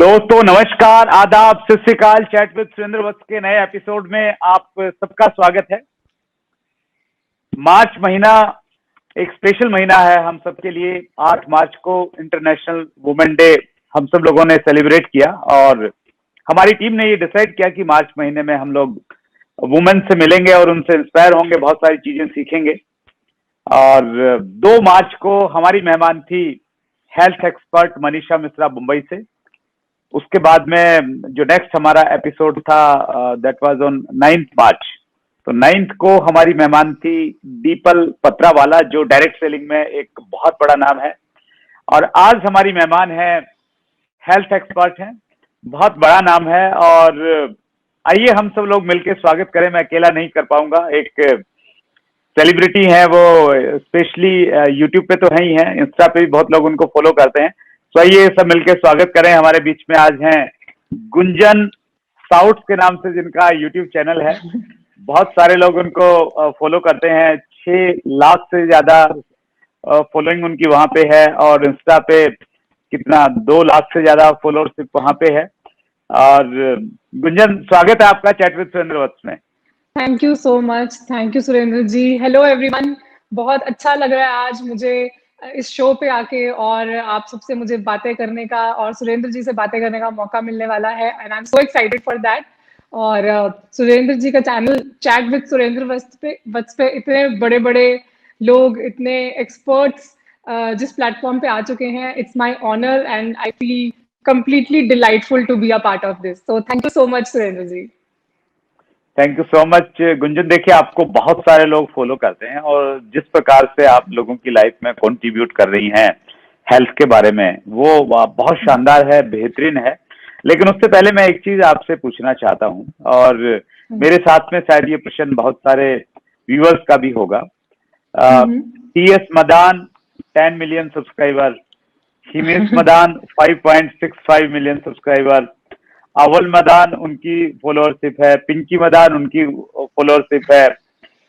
दोस्तों नमस्कार, आदाब, सत श्री अकाल। चैट विद सुरेंद्र वत्स के नए एपिसोड में आप सबका स्वागत है। मार्च महीना एक स्पेशल महीना है हम सबके लिए। 8 मार्च को इंटरनेशनल वुमेन डे हम सब लोगों ने सेलिब्रेट किया और हमारी टीम ने ये डिसाइड किया कि मार्च महीने में हम लोग वुमेन से मिलेंगे और उनसे इंस्पायर होंगे, बहुत सारी चीजें सीखेंगे। और 2 मार्च को हमारी मेहमान थी हेल्थ एक्सपर्ट मनीषा मिश्रा मुंबई से। उसके बाद में जो नेक्स्ट हमारा एपिसोड था दैट वाज ऑन 9 मार्च। तो 9 को हमारी मेहमान थी दीपल पत्रावाला, जो डायरेक्ट सेलिंग में एक बहुत बड़ा नाम है। और आज हमारी मेहमान है हेल्थ एक्सपर्ट हैं, बहुत बड़ा नाम है। और आइए हम सब लोग मिलकर स्वागत करें। मैं अकेला नहीं कर पाऊंगा, एक सेलिब्रिटी है वो, स्पेशली यूट्यूब पे तो है ही है, इंस्टा पे भी बहुत लोग उनको फॉलो करते हैं। तो आइए सब मिलकर स्वागत करें। हमारे बीच में आज हैं गुंजन साउट्स के नाम से जिनका यूट्यूब चैनल है। बहुत सारे लोग उनको फॉलो करते हैं, 6 लाख से ज्यादा फॉलोइंग उनकी वहां पे है। और इंस्टा पे कितना 2 लाख से ज्यादा फॉलोअर्स वहां पे है। और गुंजन, स्वागत है आपका चैट विद सुरेंद्र वत्स में। Thank you so much. Thank you Surendra ji. Hello everyone. बहुत अच्छा लग रहा है आज मुझे इस शो पे आके और आप सबसे मुझे बातें करने का और सुरेंद्र जी से बातें करने का मौका मिलने वाला है and I am so excited for that. और सुरेंद्र जी का चैनल चैट विद सुरेंद्र वत्स पे इतने बड़े बड़े लोग, इतने एक्सपर्ट्स जिस प्लेटफॉर्म पे आ चुके हैं, it's my honour and I feel completely delightful to be a part of this. So thank you so much, Surendra ji. Thank you so much Gunjan. देखिए, आपको बहुत सारे लोग फॉलो करते हैं और जिस प्रकार से आप लोगों की लाइफ में कंट्रीब्यूट कर रही हैं हेल्थ के बारे में, वो बहुत शानदार है, बेहतरीन है। लेकिन उससे पहले मैं एक चीज आपसे पूछना चाहता हूँ, और मेरे साथ में शायद ये प्रश्न बहुत सारे व्यूअर्स का भी होगा। TS Madan 10 million subscriber, Himesh Madan 5.65 million subscriber, Aval Madan उनकी फॉलोअरशिप है, पिंकी मदान उनकी फॉलोअरशिप है,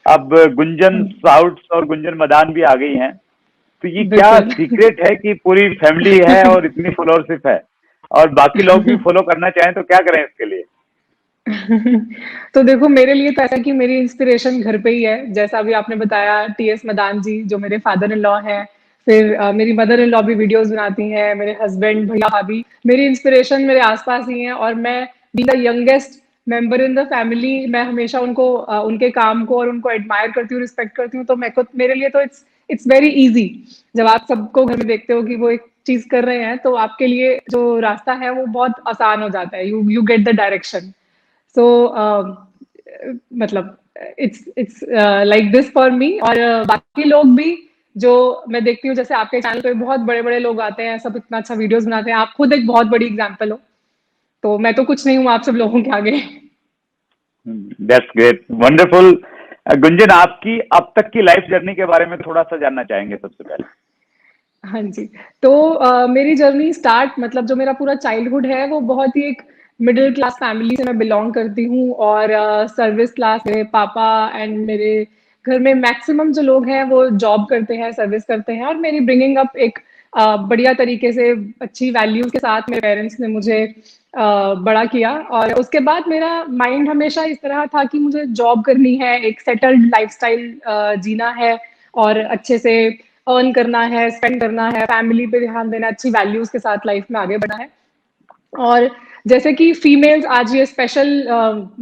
अब गुंजन साउट्स और गुंजन मदान भी आ गई हैं। तो ये क्या सीक्रेट है कि पूरी फैमिली है और इतनी फॉलोअरशिप है, और बाकी लोग भी फॉलो करना चाहें तो क्या करें इसके लिए? तो देखो, मेरे लिए तो ऐसा कि मेरी इंस्पिरेशन घर पे ही है। जैसा अभी आपने बताया, टीएस मदान जी जो मेरे फादर इन लॉ हैं, फिर मेरी मदर इन लॉ भी वीडियोस बनाती हैं, मेरे हस्बैंड, भैया, भाभी, मेरी इंस्पिरेशन मेरे आसपास ही है। और मैं being the youngest member in the family, मैं हमेशा उनको उनके काम को और उनको एडमायर करती हूँ, रिस्पेक्ट करती हूँ। तो मेरे लिए तो इट्स वेरी इजी। जब आप सबको घर में देखते हो कि वो एक चीज कर रहे हैं, तो आपके लिए जो रास्ता है वो बहुत आसान हो जाता है। You get the direction. So मतलब it's like this for me. और बाकी लोग भी जो मैं देखती हूँ, जैसे आपके चैनल पे बहुत बड़े बड़े लोग आते हैं, सब इतना अच्छा वीडियोस बनाते हैं। आप खुद एक बहुत बड़ी एग्जांपल हो, तो मैं तो कुछ नहीं हूँ आप सब लोगों के आगे। That's great, wonderful. गुंजन, आपकी अब तक की लाइफ जर्नी के बारे में थोड़ा सा जानना चाहेंगे सबसे पहले। हाँ जी। तो मेरी जर्नी स्टार्ट, मतलब जो मेरा पूरा चाइल्डहुड है, वो बहुत ही एक मिडिल क्लास फैमिली से मैं बिलोंग करती हूँ। और सर्विस क्लास, मेरे पापा एंड मेरे घर में मैक्सिमम जो लोग हैं वो जॉब करते हैं, सर्विस करते हैं। और मेरी ब्रिंगिंग अप एक बढ़िया तरीके से, अच्छी वैल्यूज के साथ मेरे पेरेंट्स ने मुझे बड़ा किया। और उसके बाद मेरा माइंड हमेशा इस तरह था कि मुझे जॉब करनी है, एक सेटल्ड लाइफस्टाइल जीना है और अच्छे से अर्न करना है, स्पेंड करना है, फैमिली पे ध्यान देना, अच्छी वैल्यूज के साथ लाइफ में आगे बढ़ना है। और जैसे कि फीमेल्स, आज ये स्पेशल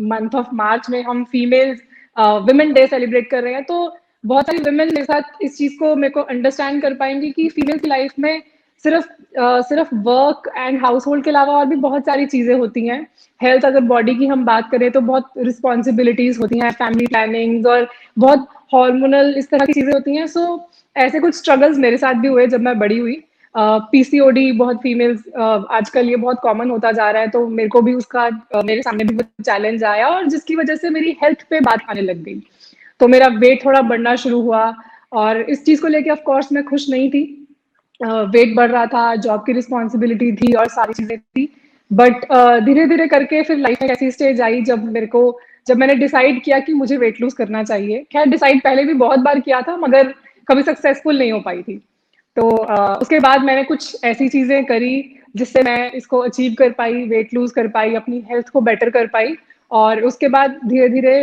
मंथ ऑफ मार्च में हम फीमेल्स विमेन डे सेलिब्रेट कर रहे हैं, तो बहुत सारी विमेन मेरे साथ इस चीज को मेरे को अंडरस्टैंड कर पाएंगी कि फीमेल की लाइफ में सिर्फ वर्क एंड हाउस होल्ड के अलावा और भी बहुत सारी चीजें होती हैं। हेल्थ, अगर बॉडी की हम बात करें तो बहुत रिस्पॉन्सिबिलिटीज होती हैं, फैमिली प्लानिंग और बहुत हार्मोनल इस तरह की चीजें होती हैं। सो ऐसे कुछ स्ट्रगल्स मेरे साथ भी हुए जब मैं बड़ी हुई। पीसीओडी बहुत फीमेल्स आजकल ये बहुत कॉमन होता जा रहा है, तो मेरे को भी उसका मेरे सामने भी चैलेंज आया, और जिसकी वजह से मेरी हेल्थ पे बात आने लग गई। तो मेरा वेट थोड़ा बढ़ना शुरू हुआ, और इस चीज को लेके ऑफ कोर्स मैं खुश नहीं थी। वेट बढ़ रहा था, जॉब की रिस्पॉन्सिबिलिटी थी और सारी चीजें थी। बट धीरे धीरे करके फिर लाइफ में ऐसी स्टेज आई जब मैंने डिसाइड किया कि मुझे वेट लूज करना चाहिए। खैर, डिसाइड पहले भी बहुत बार किया था, मगर कभी सक्सेसफुल नहीं हो पाई थी। तो उसके बाद मैंने कुछ ऐसी चीजें करी जिससे मैं इसको अचीव कर पाई, वेट लूज कर पाई, अपनी हेल्थ को बेटर कर पाई। और उसके बाद धीरे धीरे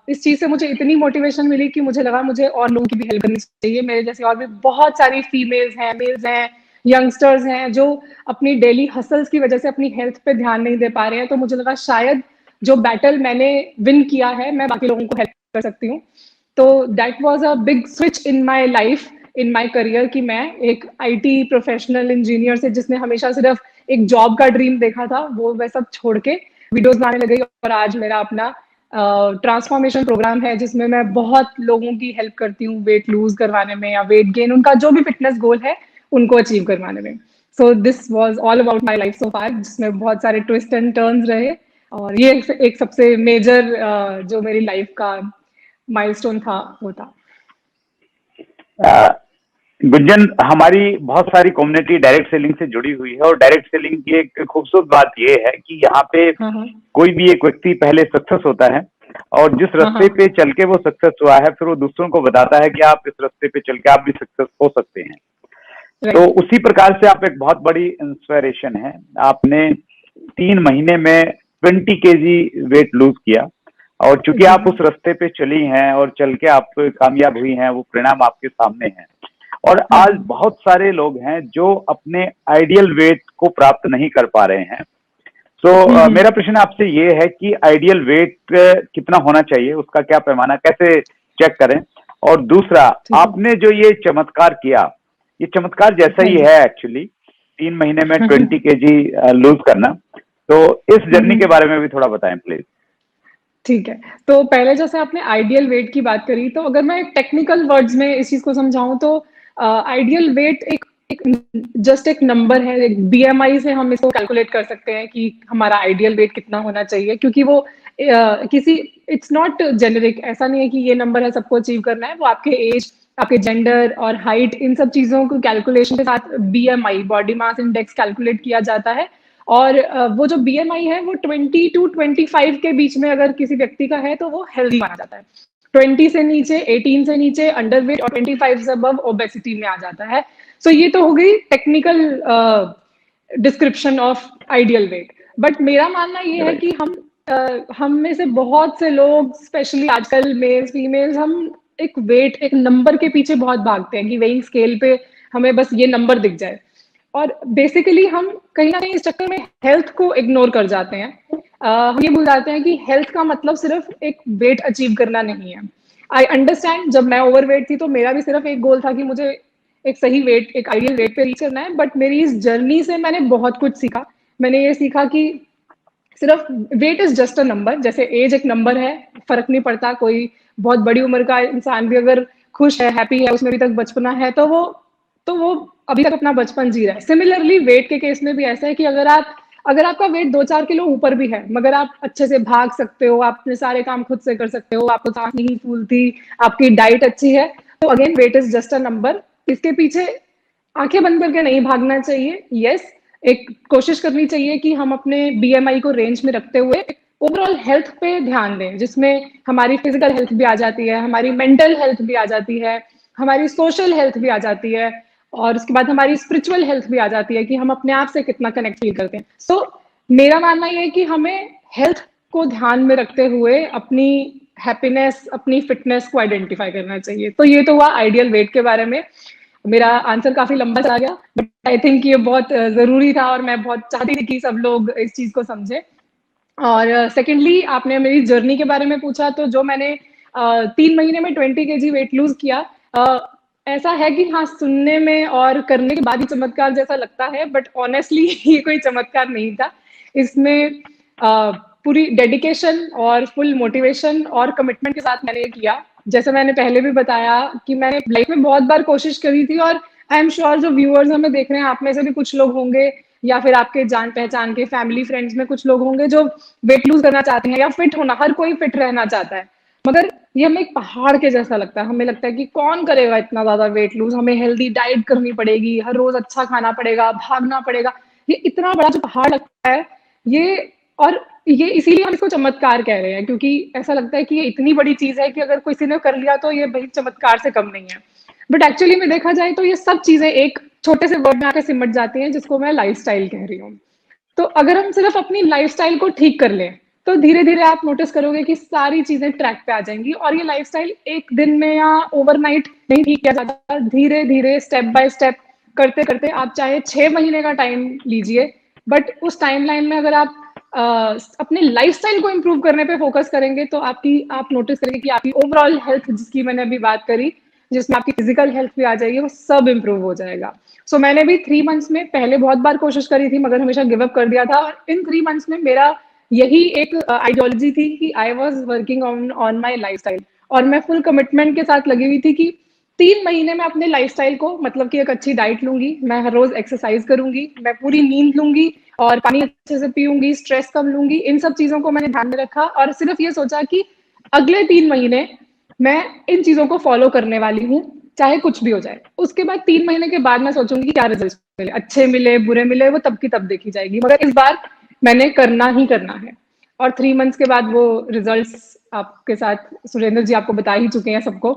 इस चीज से मुझे इतनी मोटिवेशन मिली कि मुझे लगा मुझे और लोगों की भी हेल्प करनी चाहिए। मेरे जैसे और भी बहुत सारी फीमेल्स हैं, मेल्स हैं, यंगस्टर्स हैं जो अपनी डेली हसल्स की वजह से अपनी हेल्थ पे ध्यान नहीं दे पा रहे हैं। तो मुझे लगा शायद जो बैटल मैंने विन किया है मैं बाकी लोगों को हेल्प कर सकती हूँ। तो that was a big switch in my life, in my career, कि मैं एक आईटी प्रोफेशनल इंजीनियर से जिसने हमेशा सिर्फ एक जॉब का ड्रीम देखा था, वो वह सब छोड़ के वीडियोस बनाने लग गई। और आज मेरा अपना ट्रांसफॉर्मेशन प्रोग्राम है जिसमें मैं बहुत लोगों की हेल्प करती हूँ वेट लूज करवाने में या वेट गेन, उनका जो भी फिटनेस गोल है उनको अचीव करवाने में। So this was all about my life so far, जिसमें बहुत सारे ट्विस्ट एंड टर्न्स रहे। और ये एक सबसे मेजर जो मेरी लाइफ का माइलस्टोन था वो था। गुंजन, हमारी बहुत सारी कम्युनिटी डायरेक्ट सेलिंग से जुड़ी हुई है और डायरेक्ट सेलिंग की एक खूबसूरत बात यह है कि यहाँ पे हाँ हाँ कोई भी एक व्यक्ति पहले सक्सेस होता है और जिस हाँ रास्ते पे चल के वो सक्सेस हुआ है फिर वो दूसरों को बताता है कि आप इस रास्ते पे चल के आप भी सक्सेस हो सकते हैं। तो राइट। उसी प्रकार से आप एक बहुत बड़ी इंस्पिरेशन है। आपने 3 महीने में 20 kg वेट लूज किया और चूंकि आप उस रास्ते पे चली हैं और चल के आप कामयाब हुई हैं, वो परिणाम आपके सामने हैं। और आज बहुत सारे लोग हैं जो अपने आइडियल वेट को प्राप्त नहीं कर पा रहे हैं। तो मेरा प्रश्न आपसे ये है कि आइडियल वेट कितना होना चाहिए, उसका क्या पैमाना, कैसे चेक करें? और दूसरा, आपने जो ये चमत्कार किया, ये चमत्कार जैसा ही है एक्चुअली, 3 महीने में 20 kg लूज करना। तो इस जर्नी के बारे में भी थोड़ा बताएं प्लीज। ठीक है, तो पहले जैसे आपने आइडियल वेट की बात करी, तो अगर मैं टेक्निकल वर्ड्स में इस चीज को समझाऊं तो आइडियल वेट एक जस्ट एक नंबर है। एक बीएमआई से हम इसको कैलकुलेट कर सकते हैं कि हमारा आइडियल वेट कितना होना चाहिए, क्योंकि वो किसी इट्स नॉट जेनेरिक, ऐसा नहीं है कि ये नंबर है सबको अचीव करना है। वो आपके एज, आपके जेंडर और हाइट, इन सब चीजों को कैलकुलेशन के साथ BMI, body mass index, calculate किया जाता है। और वो जो बीएमआई है वो 20 to 25 के बीच में अगर किसी व्यक्ति का है तो वो हेल्दी माना जाता है। 20 से नीचे, 18 से नीचे अंडरवेट, और 25 से अबव ओबेसिटी में आ जाता है। सो ये तो हो गई technical description of ideal weight. But मेरा मानना ये है कि हम में से बहुत से लोग, स्पेशली आजकल मेल्स फीमेल्स, हम एक वेट, एक नंबर के पीछे बहुत भागते हैं कि वेइंग स्केल पे हमें बस ये नंबर दिख जाए। और बेसिकली हम कहीं ना कहीं इस चक्कर में हेल्थ को इग्नोर कर जाते हैं। हम ये भूल जाते हैं कि हेल्थ का मतलब सिर्फ एक वेट अचीव करना नहीं है। आई अंडरस्टैंड, जब मैं ओवरवेट थी तो मेरा भी सिर्फ एक गोल था कि मुझे एक सही वेट, एक आइडियल वेट पे रीच करना है। बट मेरी इस जर्नी से मैंने बहुत कुछ सीखा। मैंने ये सीखा कि सिर्फ weight is just a number. जैसे एज एक नंबर है, फर्क नहीं पड़ता, कोई बहुत बड़ी उम्र का इंसान भी अगर खुश है, हैप्पी है, उसमें अभी तक बचपना है, तो वो अभी तक अपना बचपन जी रहा है। सिमिलरली वेट के केस में भी ऐसा है कि अगर आपका वेट 2-4 किलो ऊपर भी है, मगर आप अच्छे से भाग सकते हो, आप अपने सारे काम खुद से कर सकते हो, आपको सांस नहीं फूलती, आपकी डाइट अच्छी है, तो again weight is just a number. इसके पीछे आंखें बंद करके नहीं भागना चाहिए। यस, एक कोशिश करनी चाहिए कि हम अपने बीएमआई को रेंज में रखते हुए ओवरऑल हेल्थ पे ध्यान दें, जिसमें हमारी फिजिकल हेल्थ भी आ जाती है, हमारी मेंटल हेल्थ भी आ जाती है, हमारी सोशल हेल्थ भी आ जाती है, और उसके बाद हमारी स्पिरिचुअल हेल्थ भी आ जाती है कि हम अपने आप से कितना कनेक्ट फील करते हैं। सो मेरा मानना यह है कि हमें हेल्थ को ध्यान में रखते हुए अपनी हैप्पीनेस, अपनी फिटनेस को आइडेंटिफाई करना चाहिए। तो ये तो हुआ आइडियल वेट के बारे में। मेरा आंसर काफी लंबा चला गया, बट आई थिंक ये बहुत जरूरी था और मैं बहुत चाहती थी कि सब लोग इस चीज को समझे। और सेकेंडली आपने मेरी जर्नी के बारे में पूछा, तो जो मैंने 3 महीने में 20 kg वेट लूज किया, ऐसा है कि हाँ, सुनने में और करने के बाद ही चमत्कार जैसा लगता है, बट ऑनेस्टली ये कोई चमत्कार नहीं था। इसमें पूरी डेडिकेशन और फुल मोटिवेशन और कमिटमेंट के साथ मैंने ये किया। जैसे मैंने पहले भी बताया कि मैंने लाइफ में बहुत बार कोशिश करी थी, और आई एम श्योर जो व्यूअर्स हमें देख रहे हैं, आप में से भी कुछ लोग होंगे, या फिर आपके जान पहचान के फैमिली फ्रेंड्स में कुछ लोग होंगे जो वेट लूज करना चाहते हैं या फिट होना, हर कोई फिट रहना चाहता है। मगर ये हमें एक पहाड़ के जैसा लगता है। हमें लगता है कि कौन करेगा इतना ज्यादा वेट लूज, हमें हेल्दी डाइट करनी पड़ेगी, हर रोज अच्छा खाना पड़ेगा, भागना पड़ेगा। ये इतना बड़ा जो पहाड़ लगता है, ये और ये इसीलिए हम इसको चमत्कार कह रहे हैं, क्योंकि ऐसा लगता है कि ये इतनी बड़ी चीज है कि अगर किसी ने कर लिया तो ये भाई चमत्कार से कम नहीं है। बट एक्चुअली में देखा जाए तो ये सब चीजें एक छोटे से वर्ड में आके सिमट जाती हैं, जिसको मैं लाइफस्टाइल कह रही हूँ। तो अगर हम सिर्फ अपनी लाइफस्टाइल को ठीक कर लें, तो धीरे-धीरे आप नोटिस करोगे कि सारी चीज़ें ट्रैक पे आ जाएँगी, और ये लाइफस्टाइल एक दिन में या ओवरनाइट नहीं ठीक किया जाता। धीरे-धीरे, स्टेप बाय स्टेप, करते-करते आप चाहे 6 महीने का टाइम लीजिए, बट उस टाइमलाइन में अगर आप अपने लाइफस्टाइल को इम्प्रूव करने पे फोकस करेंगे, तो आप नोटिस करेंगे कि आपकी ओवरऑल हेल्थ, जिसकी मैंने अभी बात करी, जिसमें आपकी फिजिकल हेल्थ भी आ जाएगी, वो सब इम्प्रूव हो जाएगा। सो मैंने भी 3 मंथ्स में पहले बहुत बार कोशिश करी थी, मगर हमेशा गिव अप कर दिया था, और इन 3 मंथ्स में मेरा यही एक आइडियोलॉजी थी कि I was working on on my lifestyle, और मैं फुल कमिटमेंट के साथ लगी हुई थी कि 3 महीने में अपने लाइफस्टाइल को, मतलब कि एक अच्छी डाइट लूंगी, मैं हर रोज एक्सरसाइज करूंगी, मैं पूरी नींद लूंगी, और पानी अच्छे से पीऊंगी, स्ट्रेस कम लूंगी। इन सब चीजों को मैंने ध्यान में रखा, और सिर्फ ये सोचा कि अगले 3 महीने मैं इन चीजों को फॉलो करने वाली हूँ, चाहे कुछ भी हो जाए। उसके बाद 3 महीने के बाद मैं सोचूंगी कि क्या रिजल्ट मिले, अच्छे मिले, बुरे मिले, वो तब की तब देखी जाएगी, मगर इस बार मैंने करना ही करना है। और 3 मंथ्स के बाद वो रिजल्ट्स आपके साथ सुरेंद्र जी आपको बता ही चुके हैं सबको।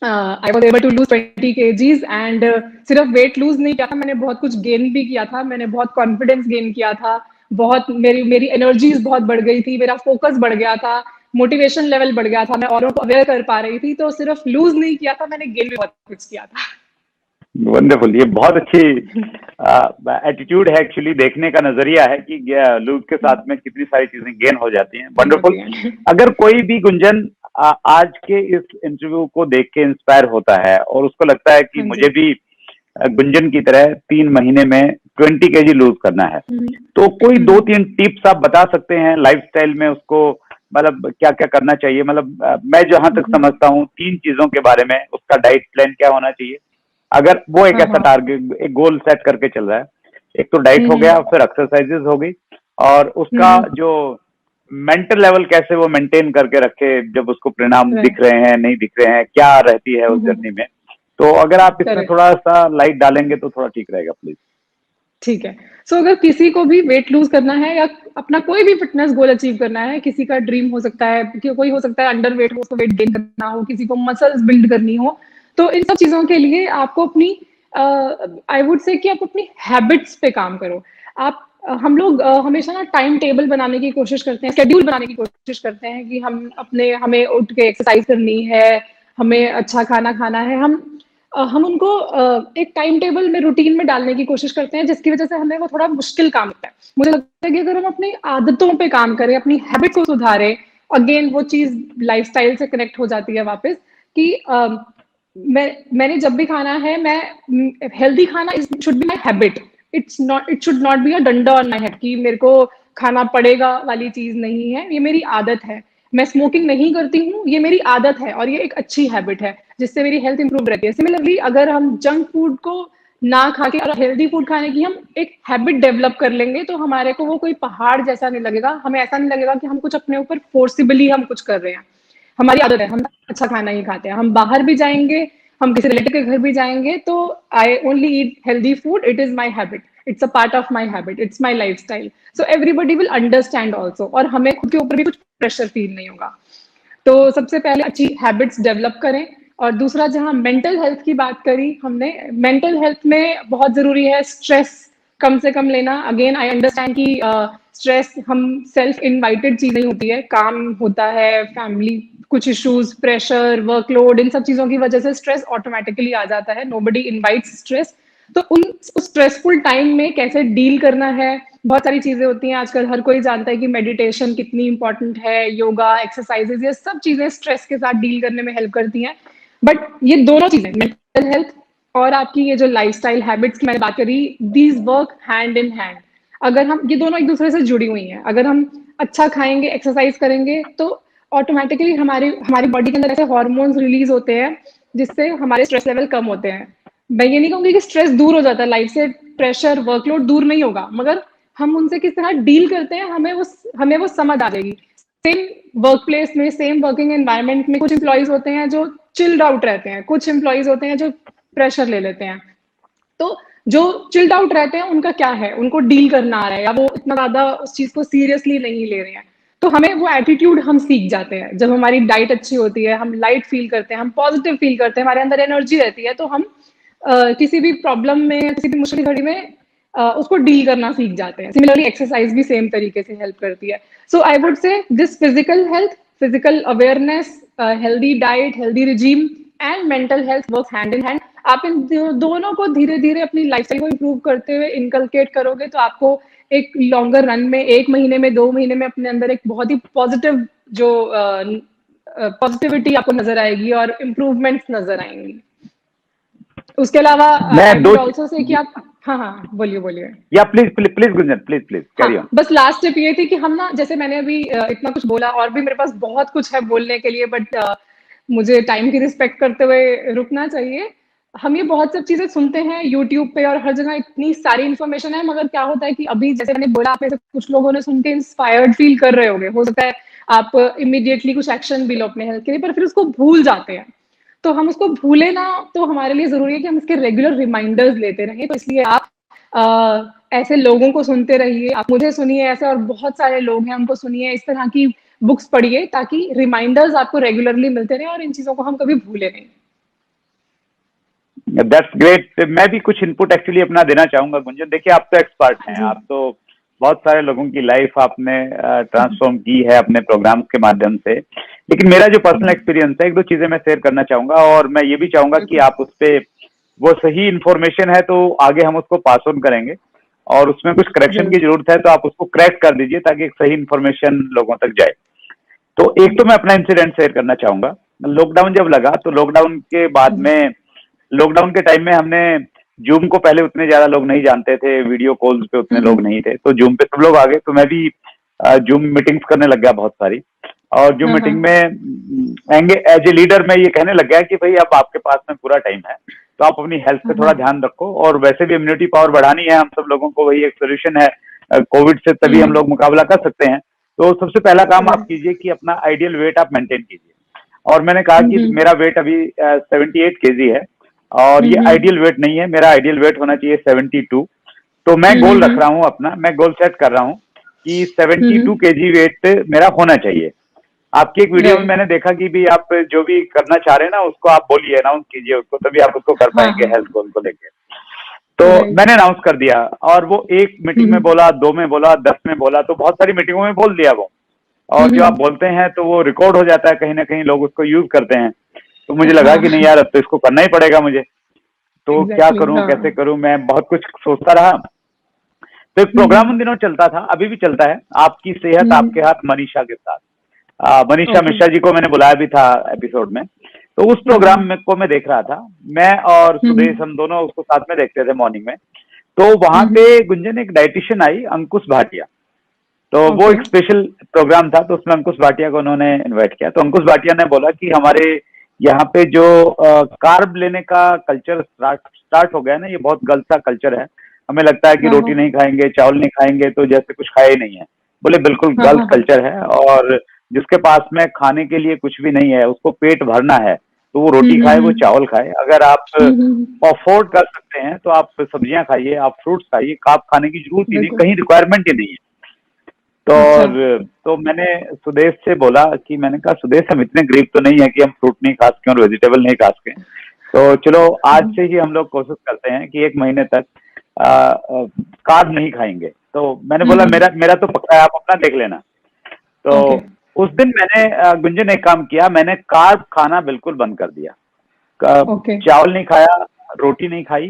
I was able to lose 20 kgs, and सिर्फ वेट लूज नहीं किया था, मैंने बहुत कुछ गेन भी किया था, मैंने बहुत कॉन्फिडेंस गेन किया था, बहुत मेरी मेरी एनर्जीज बहुत बढ़ गई थी, मेरा फोकस बढ़ गया था, मोटिवेशन लेवल बढ़ गया था, मैं औरों को अवेयर कर पा रही थी। तो सिर्फ लूज नहीं किया था, मैंने गेन भी बहुत कुछ किया था। वंडरफुल, ये बहुत अच्छी एटीट्यूड है एक्चुअली, देखने का नजरिया है कि लूज के साथ में कितनी सारी चीजें गेन हो जाती हैं। वंडरफुल। अगर कोई भी गुंजन आज के इस इंटरव्यू को देख के इंस्पायर होता है और उसको लगता है कि मुझे भी गुंजन की तरह 3 महीने में 20 kg लूज करना है, तो कोई 2-3 टिप्स आप बता सकते हैं लाइफस्टाइल में उसको, मतलब क्या क्या करना चाहिए? मतलब मैं जहां तक समझता हूँ 3 चीजों के बारे में, उसका डाइट प्लान क्या होना चाहिए अगर वो एक ऐसा टारगेट, एक गोल सेट करके चल रहा है। एक तो डाइट हो गया, फिर एक्सरसाइजेस हो गई, और उसका जो मेंटल लेवल कैसे वो मेंटेन करके रखे जब उसको परिणाम दिख रहे हैं, नहीं दिख रहे हैं, क्या रहती है उस जर्नी में। तो अगर आप इसमें थोड़ा सा लाइट डालेंगे तो थोड़ा ठीक रहेगा प्लीज। ठीक है। सो अगर किसी को भी वेट लूज करना है, या अपना कोई भी फिटनेस गोल अचीव करना है, किसी का ड्रीम हो सकता है कि कोई हो सकता है अंडर वेट हो, उसको वेट गेन करना हो, किसी को मसल्स बिल्ड करनी हो, तो इन सब चीजों के लिए आपको अपनी आई वुड से कि आप अपनी हैबिट्स पे काम करो। आप हम लोग हमेशा ना टाइम टेबल बनाने की कोशिश करते हैं, शेड्यूल बनाने की कोशिश करते हैं कि हमें उठ के एक्सरसाइज करनी है, हमें अच्छा खाना खाना है। हम उनको एक टाइम टेबल में, रूटीन में डालने की कोशिश करते हैं, जिसकी वजह से हमें वो थोड़ा मुश्किल काम होता है। मुझे लगता है कि अगर हम अपनी आदतों पे काम करें, अपनी हैबिट को सुधारें, अगेन वो चीज लाइफस्टाइल से कनेक्ट हो जाती है वापस, कि मैंने जब भी खाना है, मैं हेल्दी खाना should be my habit. It should not be a डंडा ऑन माई हेड कि मेरे को खाना पड़ेगा वाली चीज नहीं है, ये मेरी आदत है। मैं स्मोकिंग नहीं करती हूँ, ये मेरी आदत है, और ये एक अच्छी हैबिट है जिससे मेरी हेल्थ इंप्रूव रहती है। सिमिलरली अगर हम जंक फूड को ना खा के और हेल्दी फूड खाने की हम एक हैबिट डेवलप कर लेंगे, तो हमारे को वो कोई पहाड़ जैसा नहीं लगेगा, हमें ऐसा नहीं लगेगा कि हम कुछ अपने ऊपर फोर्सिबली हम कुछ कर रहे हैं। हमारी आदत है, हम अच्छा खाना ही खाते हैं, हम बाहर भी जाएंगे, हम किसी रिलेटिव के घर भी जाएंगे, तो I only eat healthy food, it is my habit, it's a part of my habit, it's my life style. So everybody will understand also, और हमें खुद के ऊपर भी कुछ प्रेशर फील नहीं होगा। तो सबसे पहले अच्छी हैबिट्स डेवलप करें। और दूसरा, जहां मेंटल हेल्थ की बात करी हमने, मेंटल हेल्थ में बहुत जरूरी है स्ट्रेस कम से कम लेना। अगेन आई अंडरस्टैंड कि स्ट्रेस हम सेल्फ इनवाइटेड चीज नहीं होती है, काम होता है, फैमिली कुछ इश्यूज, प्रेशर, वर्कलोड, इन सब चीजों की वजह से स्ट्रेस ऑटोमेटिकली आ जाता है, नोबडी इनवाइट्स स्ट्रेस। तो उस स्ट्रेसफुल टाइम में कैसे डील करना है, बहुत सारी चीजें होती हैं। आजकल हर कोई जानता है कि मेडिटेशन कितनी इंपॉर्टेंट है, योगा, एक्सरसाइजेज, ये सब चीजें स्ट्रेस के साथ डील करने में हेल्प करती हैं। बट ये दोनों चीजें, मेंटल हेल्थ और आपकी ये जो लाइफस्टाइल हैबिट्स की मैंने बात करी, these work hand in hand. अगर हम, ये दोनों एक दूसरे से जुड़ी हुई हैं, अगर हम अच्छा खाएंगे, एक्सरसाइज करेंगे, तो ऑटोमेटिकली हमारी हमारी बॉडी के अंदर ऐसे हार्मोन्स रिलीज होते हैं जिससे हमारे स्ट्रेस लेवल कम होते हैं। मैं ये नहीं कहूंगी कि स्ट्रेस दूर हो जाता है लाइफ से, प्रेशर, वर्कलोड दूर नहीं होगा, मगर हम उनसे किस तरह डील करते हैं, हमें वो समझ आ जाएगी। सेम वर्क प्लेस में, सेम वर्किंग एनवायरनमेंट में कुछ एम्प्लॉयज होते हैं जो चिल्ड आउट रहते हैं, कुछ एम्प्लॉयज होते हैं जो प्रेशर ले लेते हैं। तो जो चिल्ड आउट रहते हैं उनका क्या है, उनको डील करना आ रहा है, या वो इतना ज्यादा उस चीज को सीरियसली नहीं ले रहे हैं। तो हमें वो एटीट्यूड हम सीख जाते हैं। जब हमारी डाइट अच्छी होती है, हम लाइट फील करते हैं, हम पॉजिटिव फील करते हैं, हमारे अंदर एनर्जी रहती है, तो हम किसी भी प्रॉब्लम में, किसी भी मुश्किल घड़ी में उसको डील करना सीख जाते हैं। सिमिलरली एक्सरसाइज भी सेम तरीके से हेल्प करती है। So I would say this physical health, physical awareness, healthy diet, healthy regime and mental health work hand in hand. आप इन दोनों को धीरे धीरे अपनी लाइफस्टाइल को इम्प्रूव करते हुए इनकलकेट करोगे, तो आपको एक लॉन्गर रन में, 1 महीने में, 2 महीने में अपने अंदर एक बहुत ही पॉजिटिव जो पॉजिटिविटी आपको नजर आएगी और इम्प्रूवमेंट्स नजर आएंगी। उसके अलावा मैं आई दो वुड ऑल्सो से कि आप, हाँ हाँ बोलिए बोलिए। या please please please Gunjan, please please हाँ, कैरी ऑन। बस लास्ट टिप ये थी कि हम ना, जैसे मैंने अभी इतना कुछ बोला, और भी मेरे पास बहुत कुछ है बोलने के लिए, बट मुझे टाइम की रिस्पेक्ट करते हुए रुकना चाहिए। हम ये बहुत सब चीजें सुनते हैं यूट्यूब पे और हर जगह, इतनी सारी इन्फॉर्मेशन है, मगर क्या होता है कि अभी जैसे मैंने बोला, आप में से कुछ लोगों ने सुन के इंस्पायर्ड फील कर रहे होंगे, हो सकता है आप इमीडिएटली कुछ एक्शन भी लो अपने हेल्थ के लिए, पर फिर उसको भूल जाते हैं। तो हम उसको भूले ना, तो हमारे लिए जरूरी है कि हम इसके रेगुलर रिमाइंडर्स लेते रहें। तो इसलिए आप ऐसे लोगों को सुनते रहिए, आप मुझे सुनिए, ऐसे और बहुत सारे लोग हैं उनको सुनिए, इस तरह की बुक्स पढ़िए, ताकि रिमाइंडर्स आपको रेगुलरली मिलते रहे और इन चीजों को हम कभी भूले नहीं। That's great. मैं भी कुछ इनपुट एक्चुअली अपना देना चाहूंगा गुंजन। देखिए, आप तो एक्सपर्ट हैं, जी आप तो बहुत सारे लोगों की लाइफ आपने ट्रांसफॉर्म की है अपने प्रोग्राम्स के माध्यम से। लेकिन मेरा जो पर्सनल एक्सपीरियंस है, एक दो चीजें मैं शेयर करना चाहूंगा, और मैं ये भी चाहूंगा कि आप उस पे, वो सही इन्फॉर्मेशन है तो आगे हम उसको पास ऑन करेंगे, और उसमें कुछ करेक्शन की जरूर। जरूरत है तो आप उसको करेक्ट कर दीजिए, ताकि एक सही इन्फॉर्मेशन लोगों तक जाए। तो एक तो मैं अपना इंसिडेंट शेयर करना चाहूंगा। लॉकडाउन जब लगा, तो लॉकडाउन के बाद में, लॉकडाउन के टाइम में हमने जूम को, पहले उतने ज्यादा लोग नहीं जानते थे, वीडियो कॉल्स पे उतने लोग नहीं थे, तो जूम पे सब लोग आ गए, तो मैं भी जूम मीटिंग्स करने लग गया बहुत सारी। और जूम हाँ हाँ। मीटिंग में एज ए लीडर मैं ये कहने लग गया कि भाई अब आपके पास में पूरा टाइम है, तो आप अपनी हेल्थ पे हाँ थोड़ा हाँ। ध्यान रखो, और वैसे भी इम्यूनिटी पावर बढ़ानी है हम सब लोगों को, वही एक सोल्यूशन है कोविड से, तभी हम लोग मुकाबला कर सकते हैं। तो सबसे पहला काम आप कीजिए कि अपना आइडियल वेट आप मेंटेन कीजिए। और मैंने कहा कि मेरा वेट अभी 78 kg है, और ये आइडियल वेट नहीं है, मेरा आइडियल वेट होना चाहिए 72। तो मैं गोल रख रहा हूँ अपना, मैं गोल सेट कर रहा हूँ कि 72 kg वेट मेरा होना चाहिए। आपकी एक वीडियो में राइट। मैंने देखा कि भी आप जो भी करना चाह रहे हैं ना, उसको आप बोलिए, अनाउंस कीजिए उसको, तभी आप उसको कर हाँ पाएंगे हाँ। हेल्थ गोल को लेके। तो राइट। मैंने अनाउंस कर दिया, और वो एक मीटिंग में बोला, 2 में बोला, 10 में बोला, तो बहुत सारी मीटिंगों में बोल दिया वो। और जो आप बोलते हैं तो वो रिकॉर्ड हो जाता है, कहीं ना कहीं लोग उसको यूज करते हैं। तो मुझे लगा हाँ कि नहीं यार, अब तो इसको करना ही पड़ेगा मुझे। तो क्या एग्जैक्टली। करूं, कैसे हाँ। करूं, मैं बहुत कुछ सोचता रहा। तो एक प्रोग्राम उन दिनों चलता था, अभी भी चलता है, आपकी सेहत आपके हाथ, मनीषा के साथ। मनीषा ओके। मिश्रा जी को मैंने बुलाया भी था एपिसोड में। तो उस हाँ हाँ। प्रोग्राम में को मैं देख रहा था, मैं और सुदेश, हम दोनों उसको साथ में देखते थे मॉर्निंग में। तो वहां पे गुंजन एक डाइटिशियन आई, अंकुश भाटिया। तो वो ओके। एक स्पेशल प्रोग्राम था, तो उसमें अंकुश भाटिया को उन्होंने इनवाइट किया। तो अंकुश भाटिया ने बोला कि हमारे यहाँ पे जो कार्ब लेने का कल्चर स्टार्ट हो गया ना, ये बहुत गलत सा कल्चर है। हमें लगता है कि हाँ रोटी हाँ। नहीं खाएंगे, चावल नहीं खाएंगे, तो जैसे कुछ खाया ही नहीं है। बोले बिल्कुल हाँ गलत हाँ। कल्चर है, और जिसके पास में खाने के लिए कुछ भी नहीं है, उसको पेट भरना है, तो वो रोटी खाए, वो चावल खाए। अगर आप अफोर्ड कर सकते हैं तो आप सब्जियां खाइए, आप फ्रूट्स खाइए, कार्ब खाने की जरूरत ही नहीं, बिल्कुल। कहीं रिक्वायरमेंट ही नहीं है। अच्छा। तो मैंने सुदेश से बोला कि, मैंने कहा सुदेश, हम इतने गरीब तो नहीं है कि हम फ्रूट नहीं खा सकें और वेजिटेबल नहीं खा सकें। तो चलो आज से ही हम लोग कोशिश करते हैं कि 1 महीने तक कार्ब नहीं खाएंगे। तो मैंने बोला मेरा मेरा तो पक्का है, आप अपना देख लेना। तो ओके। उस दिन मैंने गुंजन एक काम किया, मैंने कार्ब खाना बिल्कुल बंद कर दिया। ओके। चावल नहीं खाया, रोटी नहीं खाई,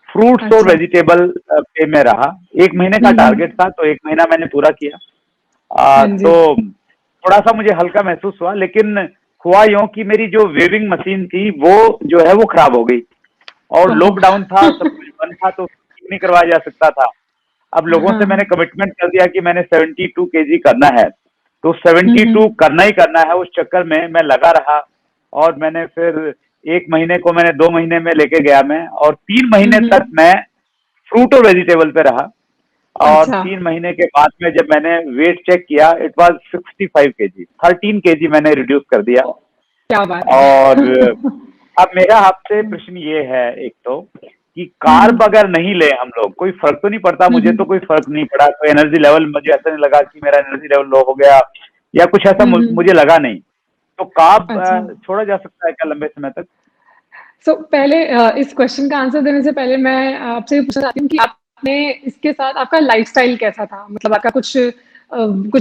फ्रूट्स और अच्छा। वेजिटेबल पे में रहा। 1 महीने का टारगेट था, तो 1 महीना मैंने पूरा किया। हाँ जी। तो थोड़ा सा मुझे हल्का महसूस हुआ, लेकिन हुआ यूं कि मेरी जो वेविंग मशीन थी वो जो है वो खराब हो गई, और ओहो। लॉकडाउन था, सब कुछ बंद था, तो ठीक नहीं करवाया जा सकता था। अब लोगों से मैंने हाँ। कमिटमेंट कर दिया कि मैंने 72 kg करना है, तो 72 करना ही करना है। उस चक्कर में मैं लगा रहा, और मैंने फिर 1 महीने को मैंने 2 महीने में लेके गया मैं, और 3 महीने तक मैं फ्रूट और वेजिटेबल पे रहा। और अच्छा। 3 महीने के बाद में जब मैंने वेट चेक किया, इट वाज 65 kg, 13 kg मैंने रिड्यूस कर दिया। क्या बात है। और अब मेरा आपसे प्रश्न ये है, एक तो कि कार्ब अगर नहीं ले हम लोग, कोई फर्क तो नहीं पड़ता, मुझे तो कोई फर्क नहीं पड़ा, कोई एनर्जी लेवल, मुझे ऐसा नहीं लगा कि मेरा एनर्जी लेवल लो हो गया, या कुछ ऐसा मुझे लगा नहीं। तो कार्ब अच्छा। छोड़ा जा सकता है क्या लंबे समय तक? पहले इस क्वेश्चन का आंसर देने से पहले मैं आपसे ये पूछना चाहती हूँ कि आपने इसके साथ आपका लाइफस्टाइल कैसा था? मतलब आपका कुछ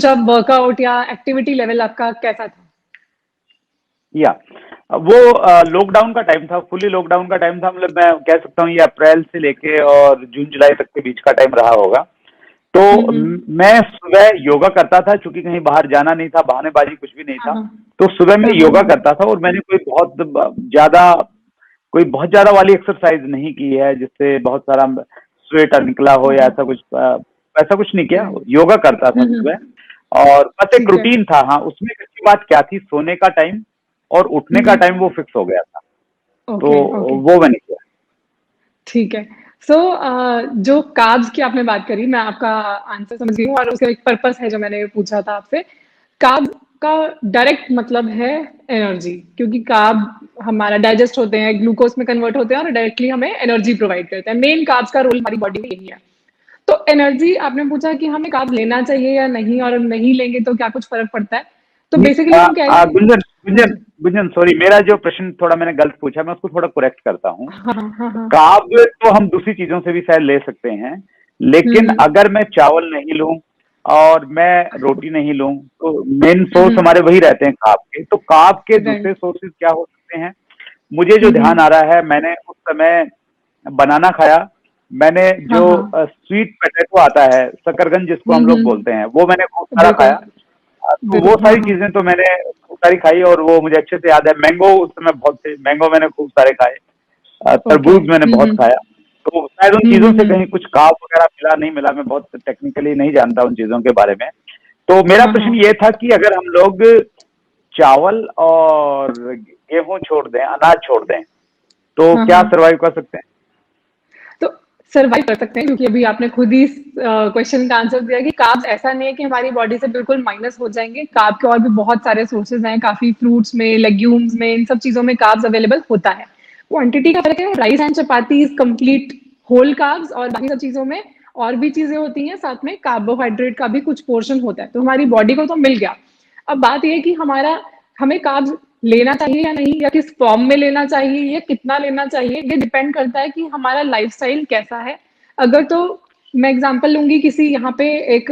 आप वर्कआउट या एक्टिविटी लेवल आपका कैसा था? या वो लॉकडाउन का टाइम था, फुली लॉकडाउन का टाइम था, मतलब मैं कह सकता हूँ ये अप्रैल से लेके और जून जुलाई तक के बीच का टाइम रहा होगा। तो मैं सुबह योगा करता था, क्योंकि कहीं बाहर जाना नहीं था, बहानेबाजी कुछ भी नहीं था। तो सुबह मैं योगा करता था, और मैंने कोई बहुत ज्यादा वाली एक्सरसाइज नहीं की है जिससे बहुत सारा स्वेट निकला हो या ऐसा कुछ नहीं किया। योगा करता था सुबह, और बस एक ठीक है। रूटीन था। हाँ, उसमें एक अच्छी बात क्या थी, सोने का टाइम और उठने का टाइम वो फिक्स हो गया था। तो ओके, ओके। वो मैंने किया। ठीक है। जो कार्ब्स की आपने बात करी, मैं आपका आंसर समझ गई हूँ और उसका एक पर्पस है जो मैंने पूछा था आपसे। कार्ब का डायरेक्ट मतलब है एनर्जी, क्योंकि कार्ब हमारा डाइजेस्ट होते हैं, ग्लूकोज में कन्वर्ट होते हैं और डायरेक्टली हमें एनर्जी प्रोवाइड करते हैं। मेन कार्ब्स का रोल हमारी बॉडी में यही है। तो एनर्जी आपने पूछा कि हमें कार्ब लेना चाहिए या नहीं, और नहीं लेंगे तो क्या कुछ फर्क पड़ता है? तो बेसिकली हम क्या है। गुंजन हाँ गुंजन जी। गुंजन, सॉरी, मेरा जो प्रश्न थोड़ा मैंने गलत पूछा, मैं उसको थोड़ा करेक्ट करता हूँ। हाँ, हाँ, हाँ। कार्ब तो हम दूसरी चीजों से भी शायद ले सकते हैं, लेकिन अगर मैं चावल नहीं लूं और मैं रोटी नहीं लूं, तो मेन सोर्स हमारे वही रहते हैं कार्ब के। तो कार्ब के दूसरे राइट। सोर्सेज क्या हो सकते हैं? मुझे जो ध्यान आ रहा है, मैंने उस समय बनाना खाया, मैंने हाँ, जो हाँ। स्वीट पोटैटो आता है, शकरकंद जिसको हम लोग बोलते हैं, वो मैंने खूब सारा बिल्कुल, खाया। तो वो बिल्कुल। हाँ, सारी हाँ। चीजें तो मैंने खूब सारी खाई, और वो मुझे अच्छे से याद है। मैंगो उस समय बहुत थे, मैंगो मैंने खूब सारे खाए, ओके। तरबूज मैंने बहुत खाया। तो शायद उन चीजों से कहीं कुछ कार्ब वगैरह मिला नहीं मिला, मैं बहुत टेक्निकली नहीं जानता उन चीजों के बारे में। तो मेरा हाँ, प्रश्न हाँ। ये था कि अगर हम लोग चावल और गेहूं छोड़ दें, अनाज छोड़ दें, तो हाँ, क्या हाँ। सरवाइव कर सकते हैं? तो सर्वाइव कर सकते हैं, क्योंकि अभी आपने खुद ही क्वेश्चन का आंसर दिया कि कार्ब्स ऐसा नहीं है कि हमारी बॉडी से बिल्कुल माइनस हो जाएंगे। कार्ब के और भी बहुत सारे सोर्सेज हैं, काफी फ्रूट्स में, लेग्यूम्स में, इन सब चीजों में कार्ब्स अवेलेबल होता है। क्वांटिटी का फर्क है। Rice and chapati is complete whole carbs, और बाकी सब चीजों में और भी चीजें होती हैं, साथ में कार्बोहाइड्रेट का भी कुछ पोर्शन होता है। तो हमारी बॉडी को तो मिल गया। अब बात यह है कि हमें कार्ब्स लेना चाहिए या नहीं, या किस फॉर्म में लेना चाहिए, या कितना लेना चाहिए, ये डिपेंड करता है कि हमारा लाइफस्टाइल कैसा है। अगर तो मैं एग्जांपल लूंगी किसी यहाँ पे एक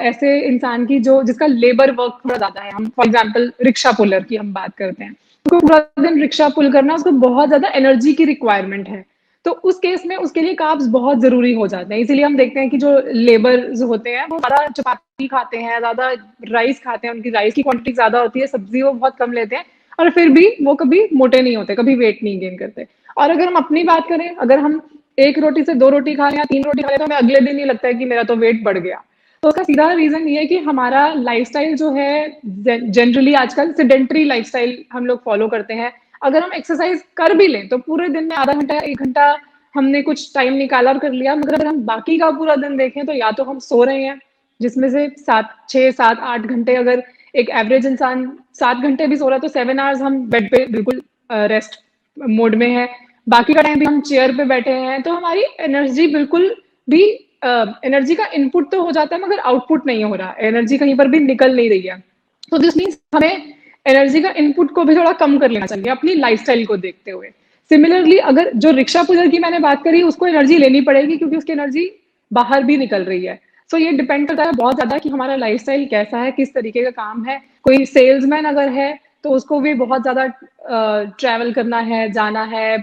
ऐसे इंसान की जो जिसका लेबर वर्क थोड़ा ज्यादा है। हम फॉर एग्जांपल रिक्शा पुलर की हम बात करते हैं, उसको पूरा दिन रिक्शा पुल करना, उसको बहुत ज्यादा एनर्जी की रिक्वायरमेंट है। तो उस केस में उसके लिए कार्ब्स बहुत जरूरी हो जाते हैं। इसीलिए हम देखते हैं कि जो लेबर होते हैं वो ज्यादा चपाती खाते हैं, ज्यादा राइस खाते हैं, उनकी राइस की क्वांटिटी ज्यादा होती है, सब्जी वो बहुत कम लेते हैं, और फिर भी वो कभी मोटे नहीं होते, कभी वेट नहीं गेन करते। और अगर हम अपनी बात करें, अगर हम एक रोटी से 2 रोटी खा लें या 3 रोटी खा लें, तो हमें अगले दिन ही लगता है कि मेरा तो वेट बढ़ गया। तो उसका सीधा रीजन ये है कि हमारा लाइफस्टाइल जो है, जनरली आजकल सिडेंटरी लाइफस्टाइल हम लोग फॉलो करते हैं। अगर हम एक्सरसाइज कर भी लें तो पूरे दिन में आधा घंटा 1 घंटा हमने कुछ टाइम निकाला और कर लिया, मगर अगर हम बाकी का पूरा दिन देखें तो या तो हम सो रहे हैं, जिसमें से 6, 7, 8 घंटे, अगर एक एवरेज इंसान 7 घंटे भी सो रहा है तो 7 आवर्स हम बेड पे बिल्कुल रेस्ट मोड में है। बाकी का टाइम भी हम चेयर पे बैठे हैं, तो हमारी एनर्जी बिल्कुल भी एनर्जी का इनपुट तो हो जाता है, मगर आउटपुट नहीं हो रहा, एनर्जी कहीं पर भी निकल नहीं रही है। तो दिस मीन्स हमें एनर्जी का इनपुट को भी थोड़ा कम कर लेना चाहिए अपनी लाइफस्टाइल को देखते हुए। सिमिलरली अगर जो रिक्शा पुजर की मैंने बात करी, उसको एनर्जी लेनी पड़ेगी, क्योंकि उसकी एनर्जी बाहर भी निकल रही है। सो ये डिपेंड करता है बहुत ज्यादा कि हमारा लाइफस्टाइल कैसा है, किस तरीके का काम है। कोई सेल्समैन अगर है तो उसको भी बहुत ज्यादा ट्रैवल करना है, जाना है,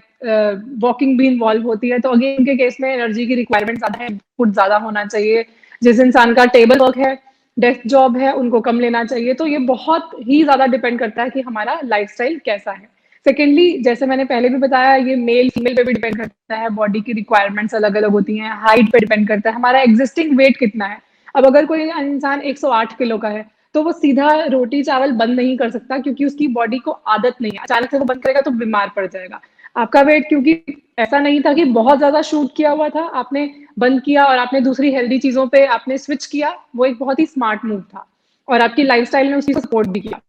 वॉकिंग भी इन्वॉल्व होती है, तो अगेन के केस में एनर्जी की रिक्वायरमेंट ज्यादा है, इनपुट ज्यादा होना चाहिए। जिस इंसान का टेबल वर्क है, डेस्क जॉब है, उनको कम लेना चाहिए। तो ये बहुत ही ज्यादा डिपेंड करता है कि हमारा लाइफस्टाइल कैसा है। सेकेंडली, जैसे मैंने पहले भी बताया, ये मेल फीमेल पे भी डिपेंड करता है, बॉडी की रिक्वायरमेंट्स अलग अलग होती हैं, हाइट पे डिपेंड करता है, हमारा एग्जिस्टिंग वेट कितना है। अब अगर कोई इंसान 108 किलो का है, तो वो सीधा रोटी चावल बंद नहीं कर सकता, क्योंकि उसकी बॉडी को आदत नहीं है। अचानक से वो बंद करेगा तो बीमार पड़ जाएगा। आपका वेट क्योंकि ऐसा नहीं था कि बहुत ज्यादा शूट किया हुआ था, आपने बंद किया और आपने दूसरी हेल्दी चीजों पे आपने स्विच किया, वो एक बहुत ही स्मार्ट मूव था, और आपकी लाइफस्टाइल ने उसी को सपोर्ट भी किया।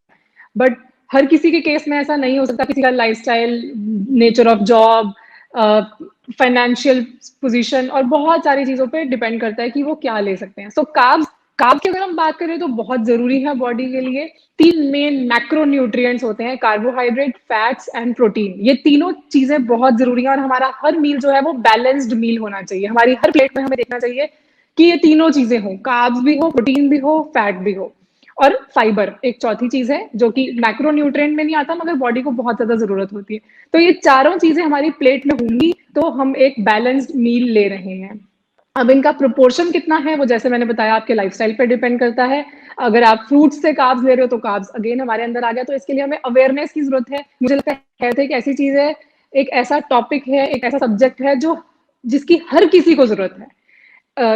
बट हर किसी के केस में ऐसा नहीं हो सकता। किसी का lifestyle, nature of job, financial position और बहुत सारी चीजों पे डिपेंड करता है कि वो क्या ले सकते हैं। सो कार्ब्स कार्ब की अगर हम बात करें तो बहुत जरूरी है बॉडी के लिए। 3 मेन मैक्रो न्यूट्रिएंट्स होते हैं, कार्बोहाइड्रेट, फैट्स एंड प्रोटीन। ये तीनों चीजें बहुत जरूरी हैं और हमारा हर मील जो है वो बैलेंस्ड मील होना चाहिए। हमारी हर प्लेट में हमें देखना चाहिए कि ये तीनों चीजें हों, कार्ब्स भी हो, प्रोटीन भी हो, फैट भी हो। और फाइबर एक चौथी चीज है जो कि मैक्रो न्यूट्रिएंट में नहीं आता मगर बॉडी को बहुत ज्यादा जरूरत होती है। तो ये चारों चीजें हमारी प्लेट में होंगी तो हम एक बैलेंस्ड मील ले रहे हैं। अब इनका प्रोपोर्शन कितना है वो जैसे मैंने बताया आपके लाइफस्टाइल पे डिपेंड करता है। अगर आप फ्रूट्स से कार्ब्स ले रहे हो तो कार्ब्स अगेन हमारे अंदर आ गया। तो इसके लिए हमें अवेयरनेस की जरूरत है। मुझे लगता है हेल्थ एक ऐसी चीज है, एक ऐसा टॉपिक है, एक ऐसा सब्जेक्ट है जो जिसकी हर किसी को जरूरत है।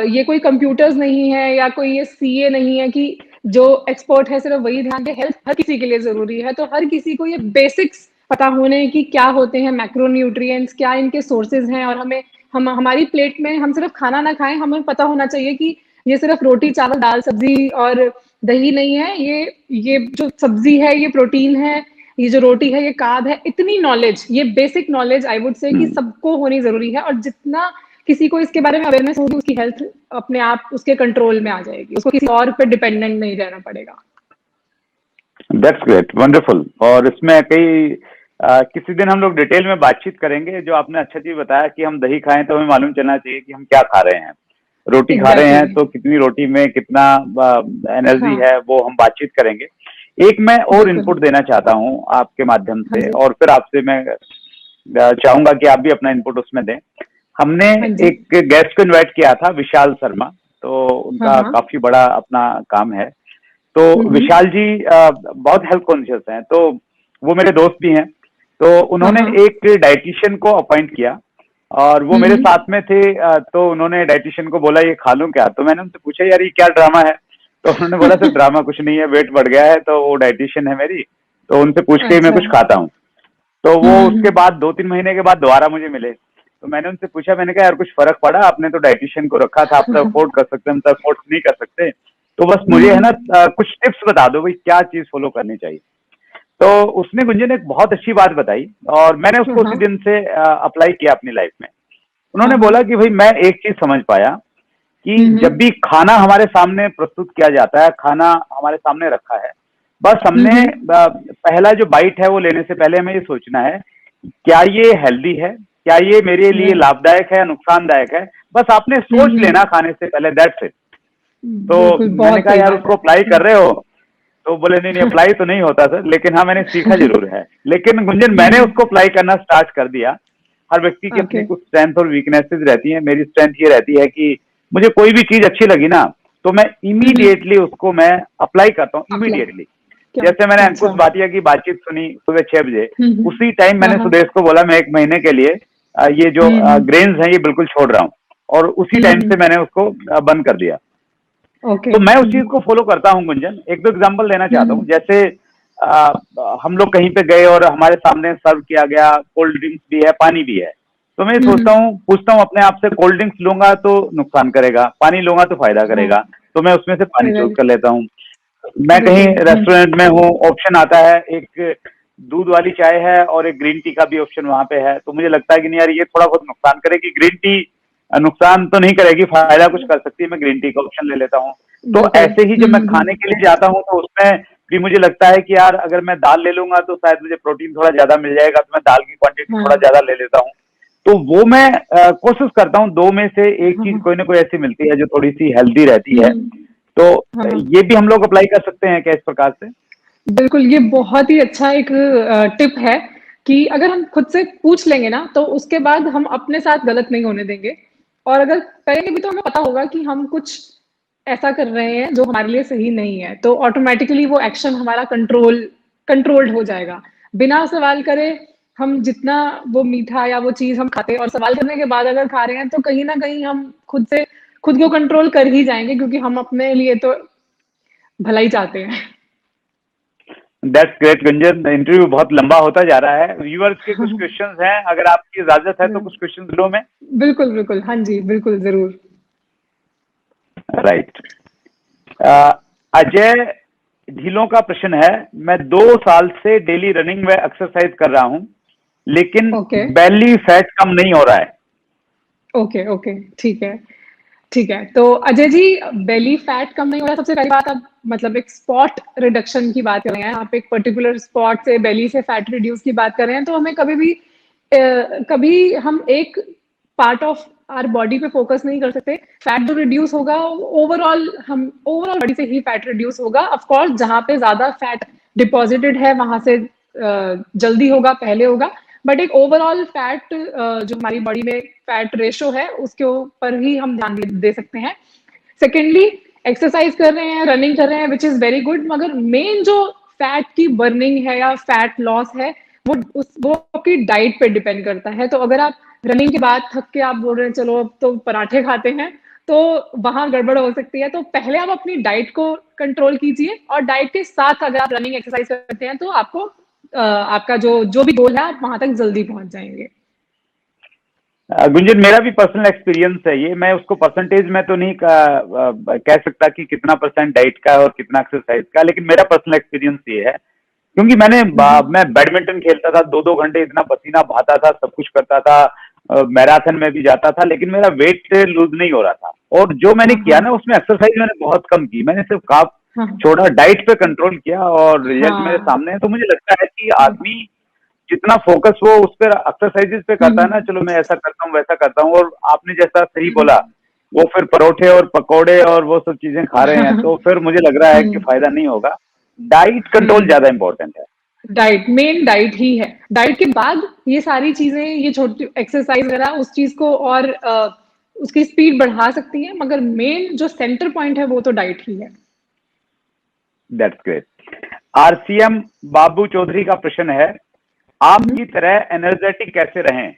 ये कोई कंप्यूटर्स नहीं है या कोई ये सीए नहीं है कि जो एक्सपर्ट है सिर्फ वही ध्यान दे। हेल्थ हर किसी के लिए जरूरी है। तो हर किसी को ये बेसिक्स पता होने की क्या होते हैं मैक्रो न्यूट्रिएंट्स, क्या इनके सोर्सेज हैं। और हम हमारी प्लेट में हम सिर्फ खाना ना खाएं, हमें पता होना चाहिए कि ये सिर्फ रोटी चावल दाल सब्जी और दही नहीं है। ये जो सब्जी है ये प्रोटीन है, ये जो रोटी है ये कार्ब है। इतनी नॉलेज, ये बेसिक नॉलेज आई वुड से कि सबको होनी जरूरी है। और जितना किसी को इसके बारे में अवेयरनेस होगी उसकी हेल्थ अपने आप उसके कंट्रोल में आ जाएगी। उसको किसी और पे डिपेंडेंट नहीं रहना पड़ेगा। That's great, wonderful. और इसमें कई किसी दिन हम लोग डिटेल में बातचीत करेंगे। जो आपने अच्छा चीज बताया कि हम दही खाएं तो हमें मालूम चलना चाहिए कि हम क्या खा रहे हैं। रोटी खा रहे हैं तो कितनी रोटी में कितना एनर्जी है वो हम बातचीत करेंगे। एक मैं और इनपुट देना चाहता हूं आपके माध्यम से, और फिर आपसे मैं चाहूंगा कि आप भी अपना इनपुट उसमें दें। हमने एक गेस्ट को इनवाइट किया था, विशाल शर्मा। तो उनका काफी बड़ा अपना काम है। तो विशाल जी बहुत हेल्थ कॉन्शियस हैं, तो वो मेरे दोस्त भी हैं। तो उन्होंने एक डाइटिशियन को अपॉइंट किया और वो मेरे साथ में थे। तो उन्होंने डाइटिशियन को बोला ये खा लूं क्या? तो मैंने उनसे पूछा यार ये क्या ड्रामा है? तो उन्होंने बोला सर ड्रामा कुछ नहीं है, वेट बढ़ गया है। तो वो डाइटिशियन है मेरी, तो उनसे पूछ के मैं कुछ खाता हूँ। तो वो उसके बाद 2-3 महीने के बाद दोबारा मुझे मिले। तो मैंने उनसे पूछा, मैंने कहा यार कुछ फर्क पड़ा? आपने तो डाइटिशियन को रखा था, आप तो अफोर्ड कर सकते हैं, हम तो अफोर्ड नहीं कर सकते। तो बस मुझे है ना कुछ टिप्स बता दो भाई, क्या चीज फॉलो करनी चाहिए। तो उसने गुंजन एक बहुत अच्छी बात बताई और मैंने उसको उसी दिन से अप्लाई किया अपनी लाइफ में। उन्होंने बोला कि भाई मैं एक चीज समझ पाया कि जब भी खाना हमारे सामने प्रस्तुत किया जाता है, खाना हमारे सामने रखा है, बस हमने पहला जो बाइट है वो लेने से पहले हमें ये सोचना है क्या ये हेल्दी है, क्या ये मेरे लिए लाभदायक है या नुकसानदायक है। बस आपने सोच लेना खाने से पहले, दैट्स इट। तो मैंने कहा यार उसको अप्लाई कर रहे हो? तो बोले नहीं नहीं अप्लाई तो नहीं होता सर, लेकिन हाँ मैंने सीखा जरूर है। लेकिन गुंजन मैंने उसको अप्लाई करना स्टार्ट कर दिया। हर व्यक्ति की अपनी कुछ स्ट्रेंथ और वीकनेसेस रहती हैं। मेरी स्ट्रेंथ ये रहती है कि मुझे कोई भी चीज अच्छी लगी ना तो मैं इमीडिएटली उसको मैं अप्लाई करता हूँ, इमीडिएटली। जैसे मैंने अंकुश भाटिया की बातचीत सुनी सुबह 6 बजे, उसी टाइम मैंने सुदेश को बोला मैं 1 महीने के लिए ये जो ग्रेन्स हैं ये बिल्कुल छोड़ रहा हूँ, और उसी टाइम से मैंने उसको बंद कर दिया। तो मैं उस चीज को फॉलो करता हूँ गुंजन। एक दो एग्जांपल देना चाहता हूँ। जैसे हम लोग कहीं पे गए और हमारे सामने सर्व किया गया कोल्ड ड्रिंक्स भी है, पानी भी है, तो मैं सोचता हूँ, पूछता हूँ अपने आप से, कोल्ड ड्रिंक्स लूंगा तो नुकसान करेगा, पानी लूंगा तो फायदा करेगा, तो मैं उसमें से पानी चूज कर लेता हूँ। मैं कहीं रेस्टोरेंट में हूँ, ऑप्शन आता है एक दूध वाली चाय है और एक ग्रीन टी का भी ऑप्शन वहां पे है, तो मुझे लगता है कि नहीं यार ये थोड़ा बहुत नुकसान करेगी, ग्रीन टी नुकसान तो नहीं करेगी, फायदा कुछ कर सकती है, मैं ग्रीन टी का ऑप्शन ले लेता हूँ। तो ऐसे ही जब मैं खाने के लिए जाता हूँ तो उसमें भी मुझे लगता है कि यार अगर मैं दाल ले लूंगा तो शायद मुझे प्रोटीन थोड़ा ज्यादा मिल जाएगा, तो मैं दाल की क्वांटिटी थोड़ा ज्यादा ले लेता हूँ। तो वो मैं कोशिश करता हूँ 2 में से एक चीज कोई ना कोई ऐसी मिलती है जो थोड़ी सी हेल्दी रहती है। तो ये भी हम लोग अप्लाई कर सकते हैं क्या इस प्रकार से? बिल्कुल, ये बहुत ही अच्छा एक टिप है कि अगर हम खुद से पूछ लेंगे ना तो उसके बाद हम अपने साथ गलत नहीं होने देंगे। और अगर करेंगे भी तो हमें पता होगा कि हम कुछ ऐसा कर रहे हैं जो हमारे लिए सही नहीं है, तो ऑटोमेटिकली वो एक्शन हमारा कंट्रोल्ड हो जाएगा। बिना सवाल करे हम जितना वो मीठा या वो चीज हम खाते हैं और सवाल करने के बाद अगर खा रहे हैं तो कहीं ना कहीं हम खुद को कंट्रोल कर ही जाएंगे, क्योंकि हम अपने लिए तो भला ही चाहते हैं। That's great Gunjan. इंटरव्यू बहुत लंबा होता जा रहा है। व्यूअर्स के कुछ क्वेश्चंस हैं, अगर आपकी इजाजत है तो कुछ क्वेश्चंस लो मैं। बिल्कुल बिल्कुल, हाँ जी बिल्कुल जरूर। राइट। अजय ढीलों का प्रश्न है, मैं 2 साल से डेली रनिंग व एक्सरसाइज कर रहा हूं लेकिन बेली फैट कम नहीं हो रहा है। ओके ठीक है। ठीक है, तो अजय जी, बेली फैट कम नहीं हो रहा, सबसे पहली बात आप मतलब एक स्पॉट रिडक्शन की बात कर रहे हैं, आप एक पर्टिकुलर स्पॉट से बेली से फैट रिड्यूस की बात कर रहे हैं, तो हमें कभी हम एक पार्ट ऑफ आर बॉडी पे फोकस नहीं कर सकते। फैट जो रिड्यूस होगा ओवरऑल बॉडी से ही फैट रिड्यूस होगा। ऑफ कोर्स जहाँ पे ज्यादा फैट डिपॉजिटेड है वहां से जल्दी होगा, पहले होगा, बट एक ओवरऑल फैट जो हमारी बॉडी में फैट रेशो है उसके ऊपर ही हम ध्यान दे सकते हैं। सेकेंडली, एक्सरसाइज कर रहे हैं, रनिंग कर रहे हैं, विच इज वेरी गुड, मगर मेन जो फैट की बर्निंग है या फैट लॉस है वो आपकी डाइट पे डिपेंड करता है। तो अगर आप रनिंग के बाद थक के आप बोल रहे हैं चलो अब तो पराठे खाते हैं, तो वहां गड़बड़ हो सकती है। तो पहले आप अपनी डाइट को कंट्रोल कीजिए, और डाइट के साथ अगर आप रनिंग एक्सरसाइज करते हैं तो आपको आपका जो भी गोल है आप वहां तक जल्दी पहुंच जाएंगे। गुंजन, मेरा भी पर्सनल एक्सपीरियंस है ये, मैं उसको परसेंटेज में तो नहीं कह सकता कि कितना परसेंट डाइट का और कितना एक्सरसाइज का, लेकिन मेरा पर्सनल एक्सपीरियंस ये है, क्योंकि मैं बैडमिंटन खेलता था, 2-2 घंटे इतना पसीना बहाता था, सब कुछ करता था, मैराथन में भी जाता था, लेकिन मेरा वेट लूज नहीं हो रहा था। और जो मैंने किया ना उसमें एक्सरसाइज मैंने बहुत कम की, मैंने सिर्फ काफ छोड़ा, डाइट पे कंट्रोल किया और रिजल्ट मेरे सामने है। तो मुझे लगता है कि आदमी जितना फोकस वो उस पर एक्सरसाइजेस पे करता है ना, चलो मैं ऐसा करता हूँ वैसा करता हूँ, और आपने जैसा सही बोला, वो फिर परोठे और पकोड़े और वो सब चीजें खा रहे हैं, तो फिर मुझे लग रहा है कि फायदा नहीं होगा। डाइट कंट्रोल ज्यादा इंपॉर्टेंट है। डाइट, मेन डाइट ही है। डाइट के बाद ये सारी चीजें, ये छोटी एक्सरसाइज वगैरह उस चीज को और उसकी स्पीड बढ़ा सकती है, मगर मेन जो सेंटर पॉइंट है वो तो डाइट ही है। That's great. आरसीएम बाबू चौधरी का प्रश्न है, आपकी तरह एनर्जेटिक कैसे रहें?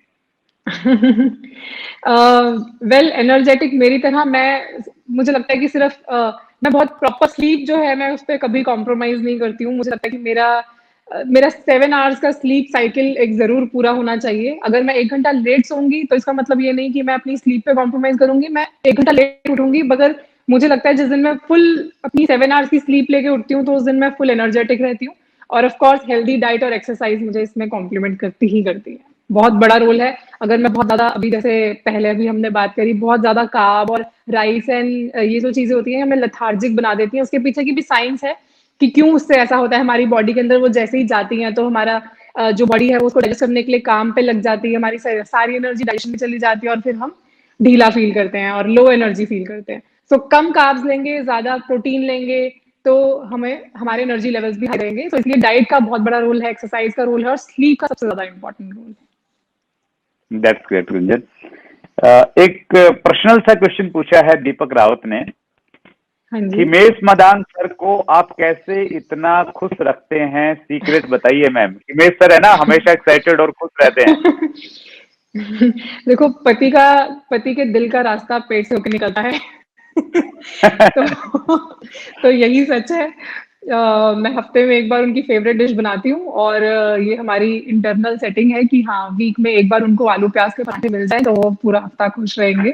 वेल, एनर्जेटिक मेरी तरह मुझे लगता है कि सिर्फ मैं बहुत प्रॉपर स्लीप जो है मैं उस पर कभी कॉम्प्रोमाइज नहीं करती हूँ। मुझे लगता है कि मेरा 7 आवर्स का स्लीप साइकिल एक जरूर पूरा होना चाहिए। अगर मैं 1 घंटा लेट सोऊंगी तो इसका मतलब ये नहीं कि मैं अपनी स्लीप पे कॉम्प्रोमाइज करूंगी, मैं 1 घंटा लेट उठूंगी, मगर मुझे लगता है जिस दिन मैं फुल अपनी 7 आवर्स की स्लीप लेके उठती हूँ तो उस दिन मैं फुल एनर्जेटिक रहती हूँ। और ऑफ कोर्स हेल्दी डाइट और एक्सरसाइज मुझे इसमें कॉम्प्लीमेंट करती है, बहुत बड़ा रोल है। अगर मैं बहुत ज्यादा, अभी जैसे पहले भी हमने बात करी, बहुत ज्यादा कार्ब और राइस एंड ये जो चीजें होती हैं हमें लेथार्जिक बना देती हैं, उसके पीछे की भी साइंस है कि क्यों उससे ऐसा होता है। हमारी बॉडी के अंदर वो जैसे ही जाती हैं तो हमारा जो बॉडी है वो उसको डाइजेस्ट करने के लिए काम पे लग जाती है, हमारी सारी एनर्जी डाइजेशन में चली जाती है और फिर हम ढीला फील करते हैं और लो एनर्जी फील करते हैं। सो कम कार्ब्स लेंगे, ज्यादा प्रोटीन लेंगे, तो हमें हमारे एनर्जी लेवल्स भी हाई रहेंगे। तो इसलिए डाइट का बहुत बड़ा रोल है, एक्सरसाइज का रोल है, और स्लीप का सबसे ज्यादा इंपॉर्टेंट रोल है। That's great Gunjan. एक पर्सनल सा क्वेश्चन पूछा है दीपक रावत ने, हिमेश मदान सर को आप कैसे इतना खुश रखते हैं, सीक्रेट बताइए मैम। हिमेश सर है ना, हमेशा एक्साइटेड और खुश रहते हैं। देखो, पति के दिल का रास्ता पेट से होकर निकलता है। तो यही सच है। मैं हफ्ते में एक बार उनकी फेवरेट डिश बनाती हूँ, और ये हमारी इंटरनल सेटिंग है कि हाँ, वीक में एक बार उनको आलू प्याज के पराठे मिल जाए तो वो पूरा हफ्ता खुश रहेंगे।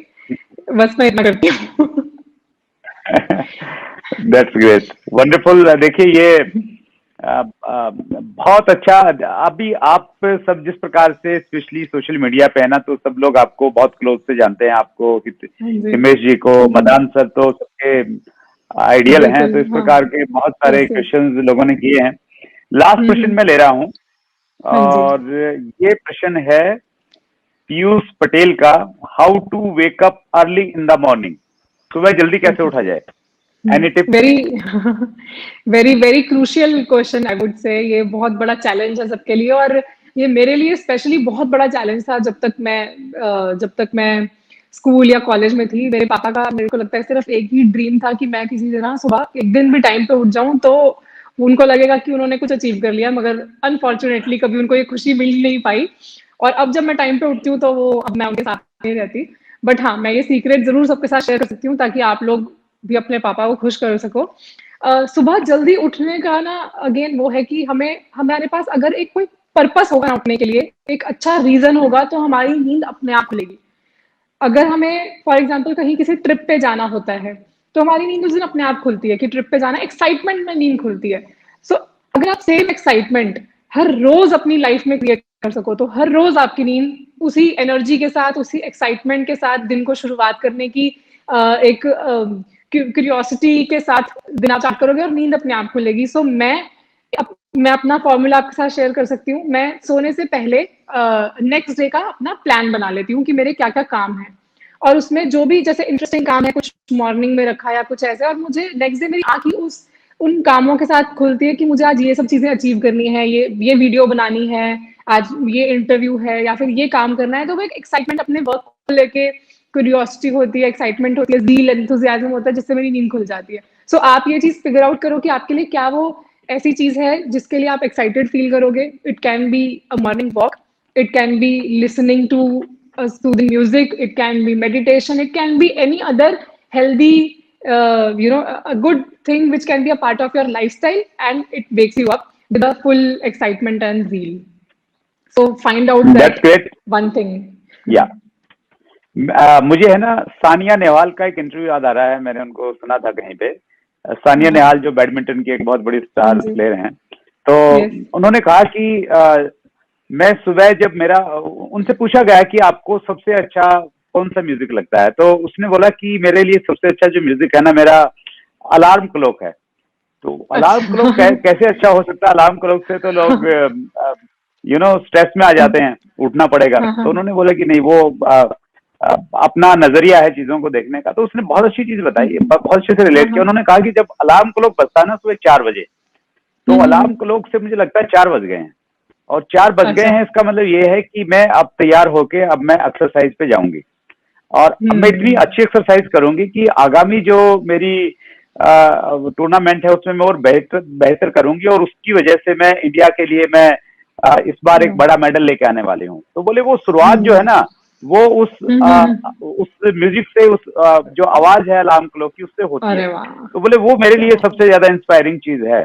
बस मैं इतना करती हूँ। That's great, wonderful. देखिए ये बहुत अच्छा। अभी आप सब जिस प्रकार से स्पेशली सोशल मीडिया पे है ना, तो सब लोग आपको बहुत क्लोज से जानते हैं, आपको हिमेश जी को, मदान सर तो सबके आइडियल हैं। तो इस प्रकार के बहुत सारे क्वेश्चंस लोगों ने किए हैं। लास्ट क्वेश्चन मैं ले रहा हूँ, और ये प्रश्न है पीयूष पटेल का, how to wake up early in the morning? सुबह जल्दी कैसे उठा जाए? Any tip? Very very crucial question, I would say. ये बहुत बड़ा चैलेंज है सबके लिए, और ये मेरे लिए स्पेशली बहुत बड़ा चैलेंज था जब तक मैं स्कूल या कॉलेज में थी। मेरे पापा का, मेरे को लगता है, सिर्फ एक ही ड्रीम था कि मैं किसी तरह सुबह एक दिन भी टाइम पे उठ जाऊं तो उनको लगेगा कि उन्होंने कुछ अचीव कर लिया, मगर अनफॉर्चुनेटली कभी उनको ये खुशी मिल नहीं पाई। और अब जब मैं टाइम पे उठती हूँ तो अब मैं उनके साथ नहीं रहती। बट हाँ, मैं ये सीक्रेट जरूर सबके साथ शेयर कर सकती हूँ ताकि आप लोग भी अपने पापा को खुश कर सको। सुबह जल्दी उठने का ना, अगेन वो है कि हमारे पास अगर एक कोई पर्पस होगा उठने के लिए, एक अच्छा रीजन होगा, तो हमारी नींद अपने आप खुलेगी। अगर हमें फॉर एग्जाम्पल कहीं किसी ट्रिप पे जाना होता है तो हमारी नींद उस दिन अपने आप खुलती है कि ट्रिप पे जाना, एक्साइटमेंट में नींद खुलती है। सो अगर आप सेम एक्साइटमेंट हर रोज अपनी लाइफ में क्रिएट कर सको तो हर रोज आपकी नींद उसी एनर्जी के साथ, उसी एक्साइटमेंट के साथ दिन को शुरुआत करने की एक क्यूरियोसिटी के साथ दिन आप स्टार्ट करोगे और नींद अपने आप खुलेगी। सो मैं अपना फॉर्मूला आपके साथ शेयर कर सकती हूँ। मैं सोने से पहले नेक्स्ट डे का अपना प्लान बना लेती हूँ कि मेरे क्या-क्या काम हैं, और उसमें जो भी जैसे इंटरेस्टिंग काम है, कुछ मॉर्निंग में रखा या कुछ ऐसा, और मुझे नेक्स्ट डे मेरी आँख ही उन कामों के साथ खुलती है कि मुझे आज ये सब चीज़ें अचीव करनी है, ये वीडियो बनानी है, आज ये इंटरव्यू है या फिर ये काम करना है। तो वो एक एक्साइटमेंट अपने वर्क को लेके, क्यूरियोसिटी होती है, एक्साइटमेंट होती है, ज़ील, एंथुसियाज़्म होता है, जिससे मेरी नींद खुल जाती है। सो आप ये चीज़ फिगर आउट करो कि आपके लिए क्या वो ऐसी चीज़ है जिसके लिए आप एक्साइटेड फील करोगे। It can be a morning walk, it can be listening to soothing music, it can be meditation, it can be any other healthy, a good thing which can be a part of your lifestyle, and it wakes you up with a full excitement and zeal. So find out that's that great. one thing. या मुझे है ना सानिया नेहवाल का एक interview याद आ रहा है, मैंने उनको सुना था कहीं पे। सानिया नेहवाल जो बैडमिंटन की एक बहुत बड़ी हाँ स्टार जी। प्लेयर हैं, तो Yes. उन्होंने कहा कि मैं सुबह जब उनसे पूछा गया कि आपको सबसे अच्छा कौन सा म्यूजिक लगता है, तो उसने बोला कि मेरे लिए सबसे अच्छा जो म्यूजिक है ना, मेरा अलार्म क्लॉक है। तो अलार्म क्लॉक अच्छा। कैसे अच्छा हो सकता है? अलार्म क्लॉक से तो लोग स्ट्रेस में आ जाते हैं, उठना पड़ेगा। हाँ, हाँ। तो उन्होंने बोला कि नहीं, वो अपना नजरिया है चीजों को देखने का। तो उसने बहुत अच्छी चीज बताई, बहुत अच्छे से हाँ, रिलेट किया। हाँ। उन्होंने कहा कि जब अलार्म क्लॉक बजता है ना सुबह 4 बजे, तो हम्म, अलार्म क्लॉक से मुझे लगता है 4 बज गए हैं, और 4 बज गए अच्छा। हैं, इसका मतलब ये है कि मैं अब तैयार होके अब मैं एक्सरसाइज पे जाऊंगी, और अब मैं इतनी अच्छी एक्सरसाइज करूंगी कि आगामी जो मेरी टूर्नामेंट है उसमें मैं और बेहतर बेहतर करूंगी, और उसकी वजह से मैं इंडिया के लिए मैं इस बार एक बड़ा मेडल लेके आने वाली हूँ। तो बोले वो शुरुआत जो है ना, वो उस म्यूजिक से, जो आवाज है अलार्म क्लॉक की, उससे होती है। अरे वाह! तो बोले वो मेरे क्या लिए बात सबसे ज्यादा इंस्पायरिंग चीज है।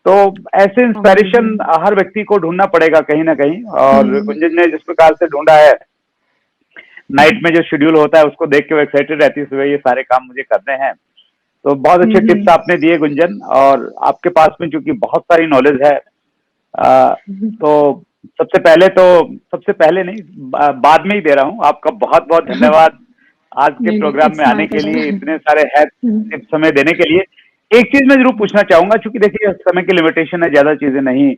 तो ऐसे इंस्पायरेशन अमेजिंग। हर व्यक्ति को ढूंढना पड़ेगा कहीं ना कहीं, और गुंजन ने जिस प्रकार से ढूंढा है, नाइट में जो शेड्यूल होता है उसको देख के वो एक्साइटेड रहती है, सुबह ये सारे काम मुझे करने हैं। तो बहुत अच्छे टिप्स आपने दिए गुंजन, और आपके पास में चूंकि बहुत सारी नॉलेज है, तो सबसे पहले नहीं, बाद में ही दे रहा हूँ। आपका बहुत बहुत धन्यवाद आज के नहीं, नहीं, प्रोग्राम में इट्स आने माय के लिए, प्लेजर। इतने सारे टिप्स समय देने के लिए। एक चीज मैं जरूर पूछना चाहूंगा, क्योंकि देखिए समय की लिमिटेशन है, ज्यादा चीजें नहीं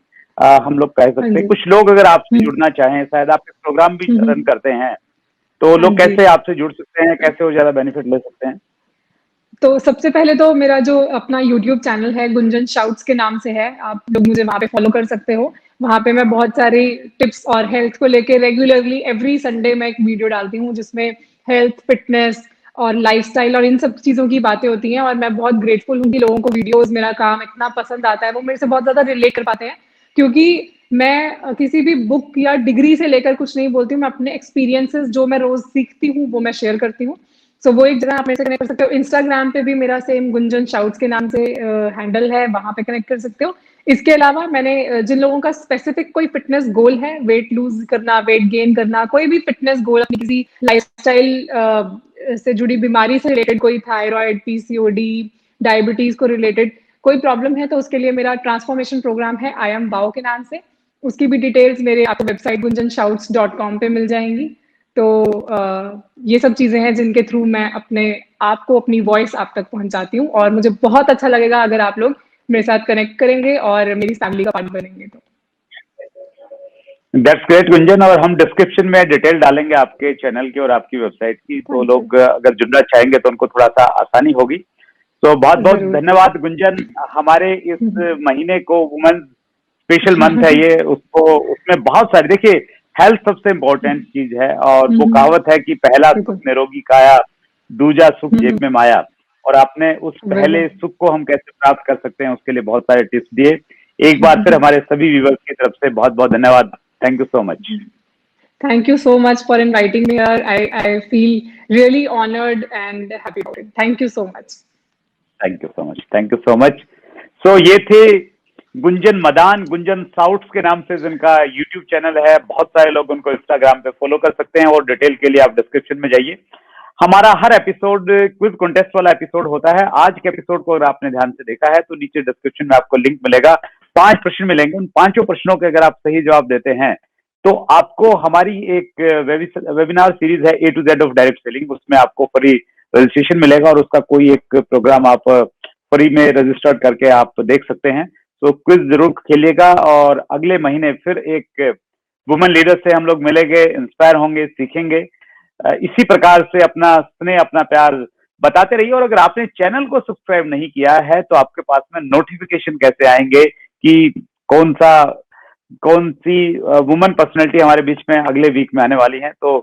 हम लोग कह हाँ सकते। जी। कुछ लोग अगर आपसे जुड़ना चाहें, शायद आप प्रोग्राम भी रन करते हैं, तो हाँ लोग जी। कैसे आपसे जुड़ सकते हैं, कैसे वो ज्यादा बेनिफिट ले सकते हैं? तो सबसे पहले तो मेरा जो अपना यूट्यूब चैनल है, गुंजन शाउट्स के नाम से है। आप लोग मुझे वहाँ पे फॉलो कर सकते हो। वहाँ पे मैं बहुत सारी टिप्स और हेल्थ को लेके रेगुलरली एवरी संडे मैं एक वीडियो डालती हूँ, जिसमें हेल्थ, फिटनेस और लाइफस्टाइल और इन सब चीज़ों की बातें होती हैं। और मैं बहुत ग्रेटफुल हूँ कि लोगों को वीडियोज़, मेरा काम इतना पसंद आता है। वो मेरे से बहुत ज़्यादा रिलेट कर पाते हैं, क्योंकि मैं किसी भी बुक या डिग्री से लेकर कुछ नहीं बोलती हूँ। मैं अपने एक्सपीरियंसेस जो मैं रोज़ सीखती हूँ, वो मैं शेयर करती हूँ। सो वो एक जगह आप मेरे से कनेक्ट कर सकते हो। इंस्टाग्राम पे भी मेरा सेम गुंजन शाउट्स के नाम से हैंडल है, वहां पे कनेक्ट कर सकते हो। इसके अलावा मैंने जिन लोगों का स्पेसिफिक कोई फिटनेस गोल है, वेट लूज करना, वेट गेन करना, कोई भी फिटनेस गोल, अपनी किसी लाइफस्टाइल से जुड़ी बीमारी से रिलेटेड, कोई थायराइड, पीसीओडी, डायबिटीज को रिलेटेड कोई प्रॉब्लम है, तो उसके लिए मेरा ट्रांसफॉर्मेशन प्रोग्राम है आई एम वाओ के नाम से। उसकी भी डिटेल्स मेरे आपको वेबसाइट gunjanshouts.com पे मिल जाएंगी। तो ये सब चीज़ें हैं जिनके थ्रू मैं अपने आप को, अपनी वॉइस आप तक पहुंचाती हूँ। और मुझे बहुत अच्छा लगेगा अगर आप लोग मेरे साथ कनेक्ट करेंगे और मेरी फैमिली का पार्ट बनेंगे। तो दैट्स ग्रेट गुंजन, और हम डिस्क्रिप्शन में डिटेल डालेंगे आपके चैनल की और आपकी वेबसाइट की, तो थैंक यू। लोग अगर जुड़ना चाहेंगे तो उनको थोड़ा सा आसानी होगी। तो बहुत बहुत जरूर। धन्यवाद गुंजन। हमारे इस महीने को वुमेन स्पेशल मंथ है ये, उसको उसमें बहुत सारी, देखिए हेल्थ सबसे इम्पोर्टेंट चीज है, और वो कहावत है कि पहला सुख बिल्कुल। निरोगी काया, दूजा सुख जेब में माया। और आपने उस पहले बिल्कुल। सुख को हम कैसे प्राप्त कर सकते हैं, उसके लिए बहुत सारे टिप्स दिए। एक बार फिर हमारे सभी व्यूवर्स की तरफ से बहुत बहुत धन्यवाद। Thank you so much. Thank you so much for inviting me here. I feel really honored and happy about it. Thank you so much. Thank you so much, thank you so much. So ये थे Gunjan Madan, Gunjan shouts के नाम से जिनका YouTube channel है। बहुत सारे लोग उनको इंस्टाग्राम पे फॉलो कर सकते हैं, और डिटेल के लिए आप डिस्क्रिप्शन में जाइए। हमारा हर एपिसोड क्विज कॉन्टेस्ट वाला एपिसोड होता है। आज के एपिसोड को अगर आपने ध्यान से देखा है, तो नीचे डिस्क्रिप्शन में आपको लिंक मिलेगा। 5 प्रश्न मिलेंगे, उन 5 प्रश्नों के अगर आप सही जवाब देते हैं, तो आपको हमारी एक वेबिनार सीरीज है A to Z of direct selling, उसमें आपको फ्री रजिस्ट्रेशन मिलेगा और उसका कोई एक प्रोग्राम आप फ्री में रजिस्टर्ड करके आप देख सकते हैं। तो क्विज जरूर खेलिएगा और अगले महीने फिर एक वुमेन लीडर से हम लोग मिलेंगे, इंस्पायर होंगे, सीखेंगे। इसी प्रकार से अपना स्नेह, अपना प्यार बताते रहिए। और अगर आपने चैनल को सब्सक्राइब नहीं किया है तो आपके पास में नोटिफिकेशन कैसे आएंगे कि कौन सी वुमेन पर्सनैलिटी हमारे बीच में अगले वीक में आने वाली है। तो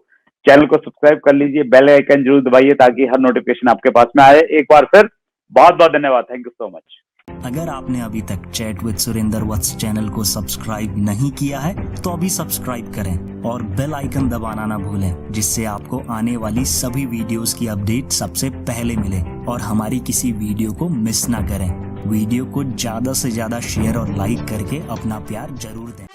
चैनल को सब्सक्राइब कर लीजिए, बेल आइकन जरूर दबाइए ताकि हर नोटिफिकेशन आपके पास में आए। एक बार फिर बहुत बहुत धन्यवाद, थैंक यू सो मच। अगर आपने अभी तक chat with Surendra Vats channel को सब्सक्राइब नहीं किया है तो अभी सब्सक्राइब करें और बेल आइकन दबाना ना भूलें, जिससे आपको आने वाली सभी वीडियोस की अपडेट सबसे पहले मिले और हमारी किसी वीडियो को मिस ना करें। वीडियो को ज्यादा से ज्यादा शेयर और लाइक करके अपना प्यार जरूर दें।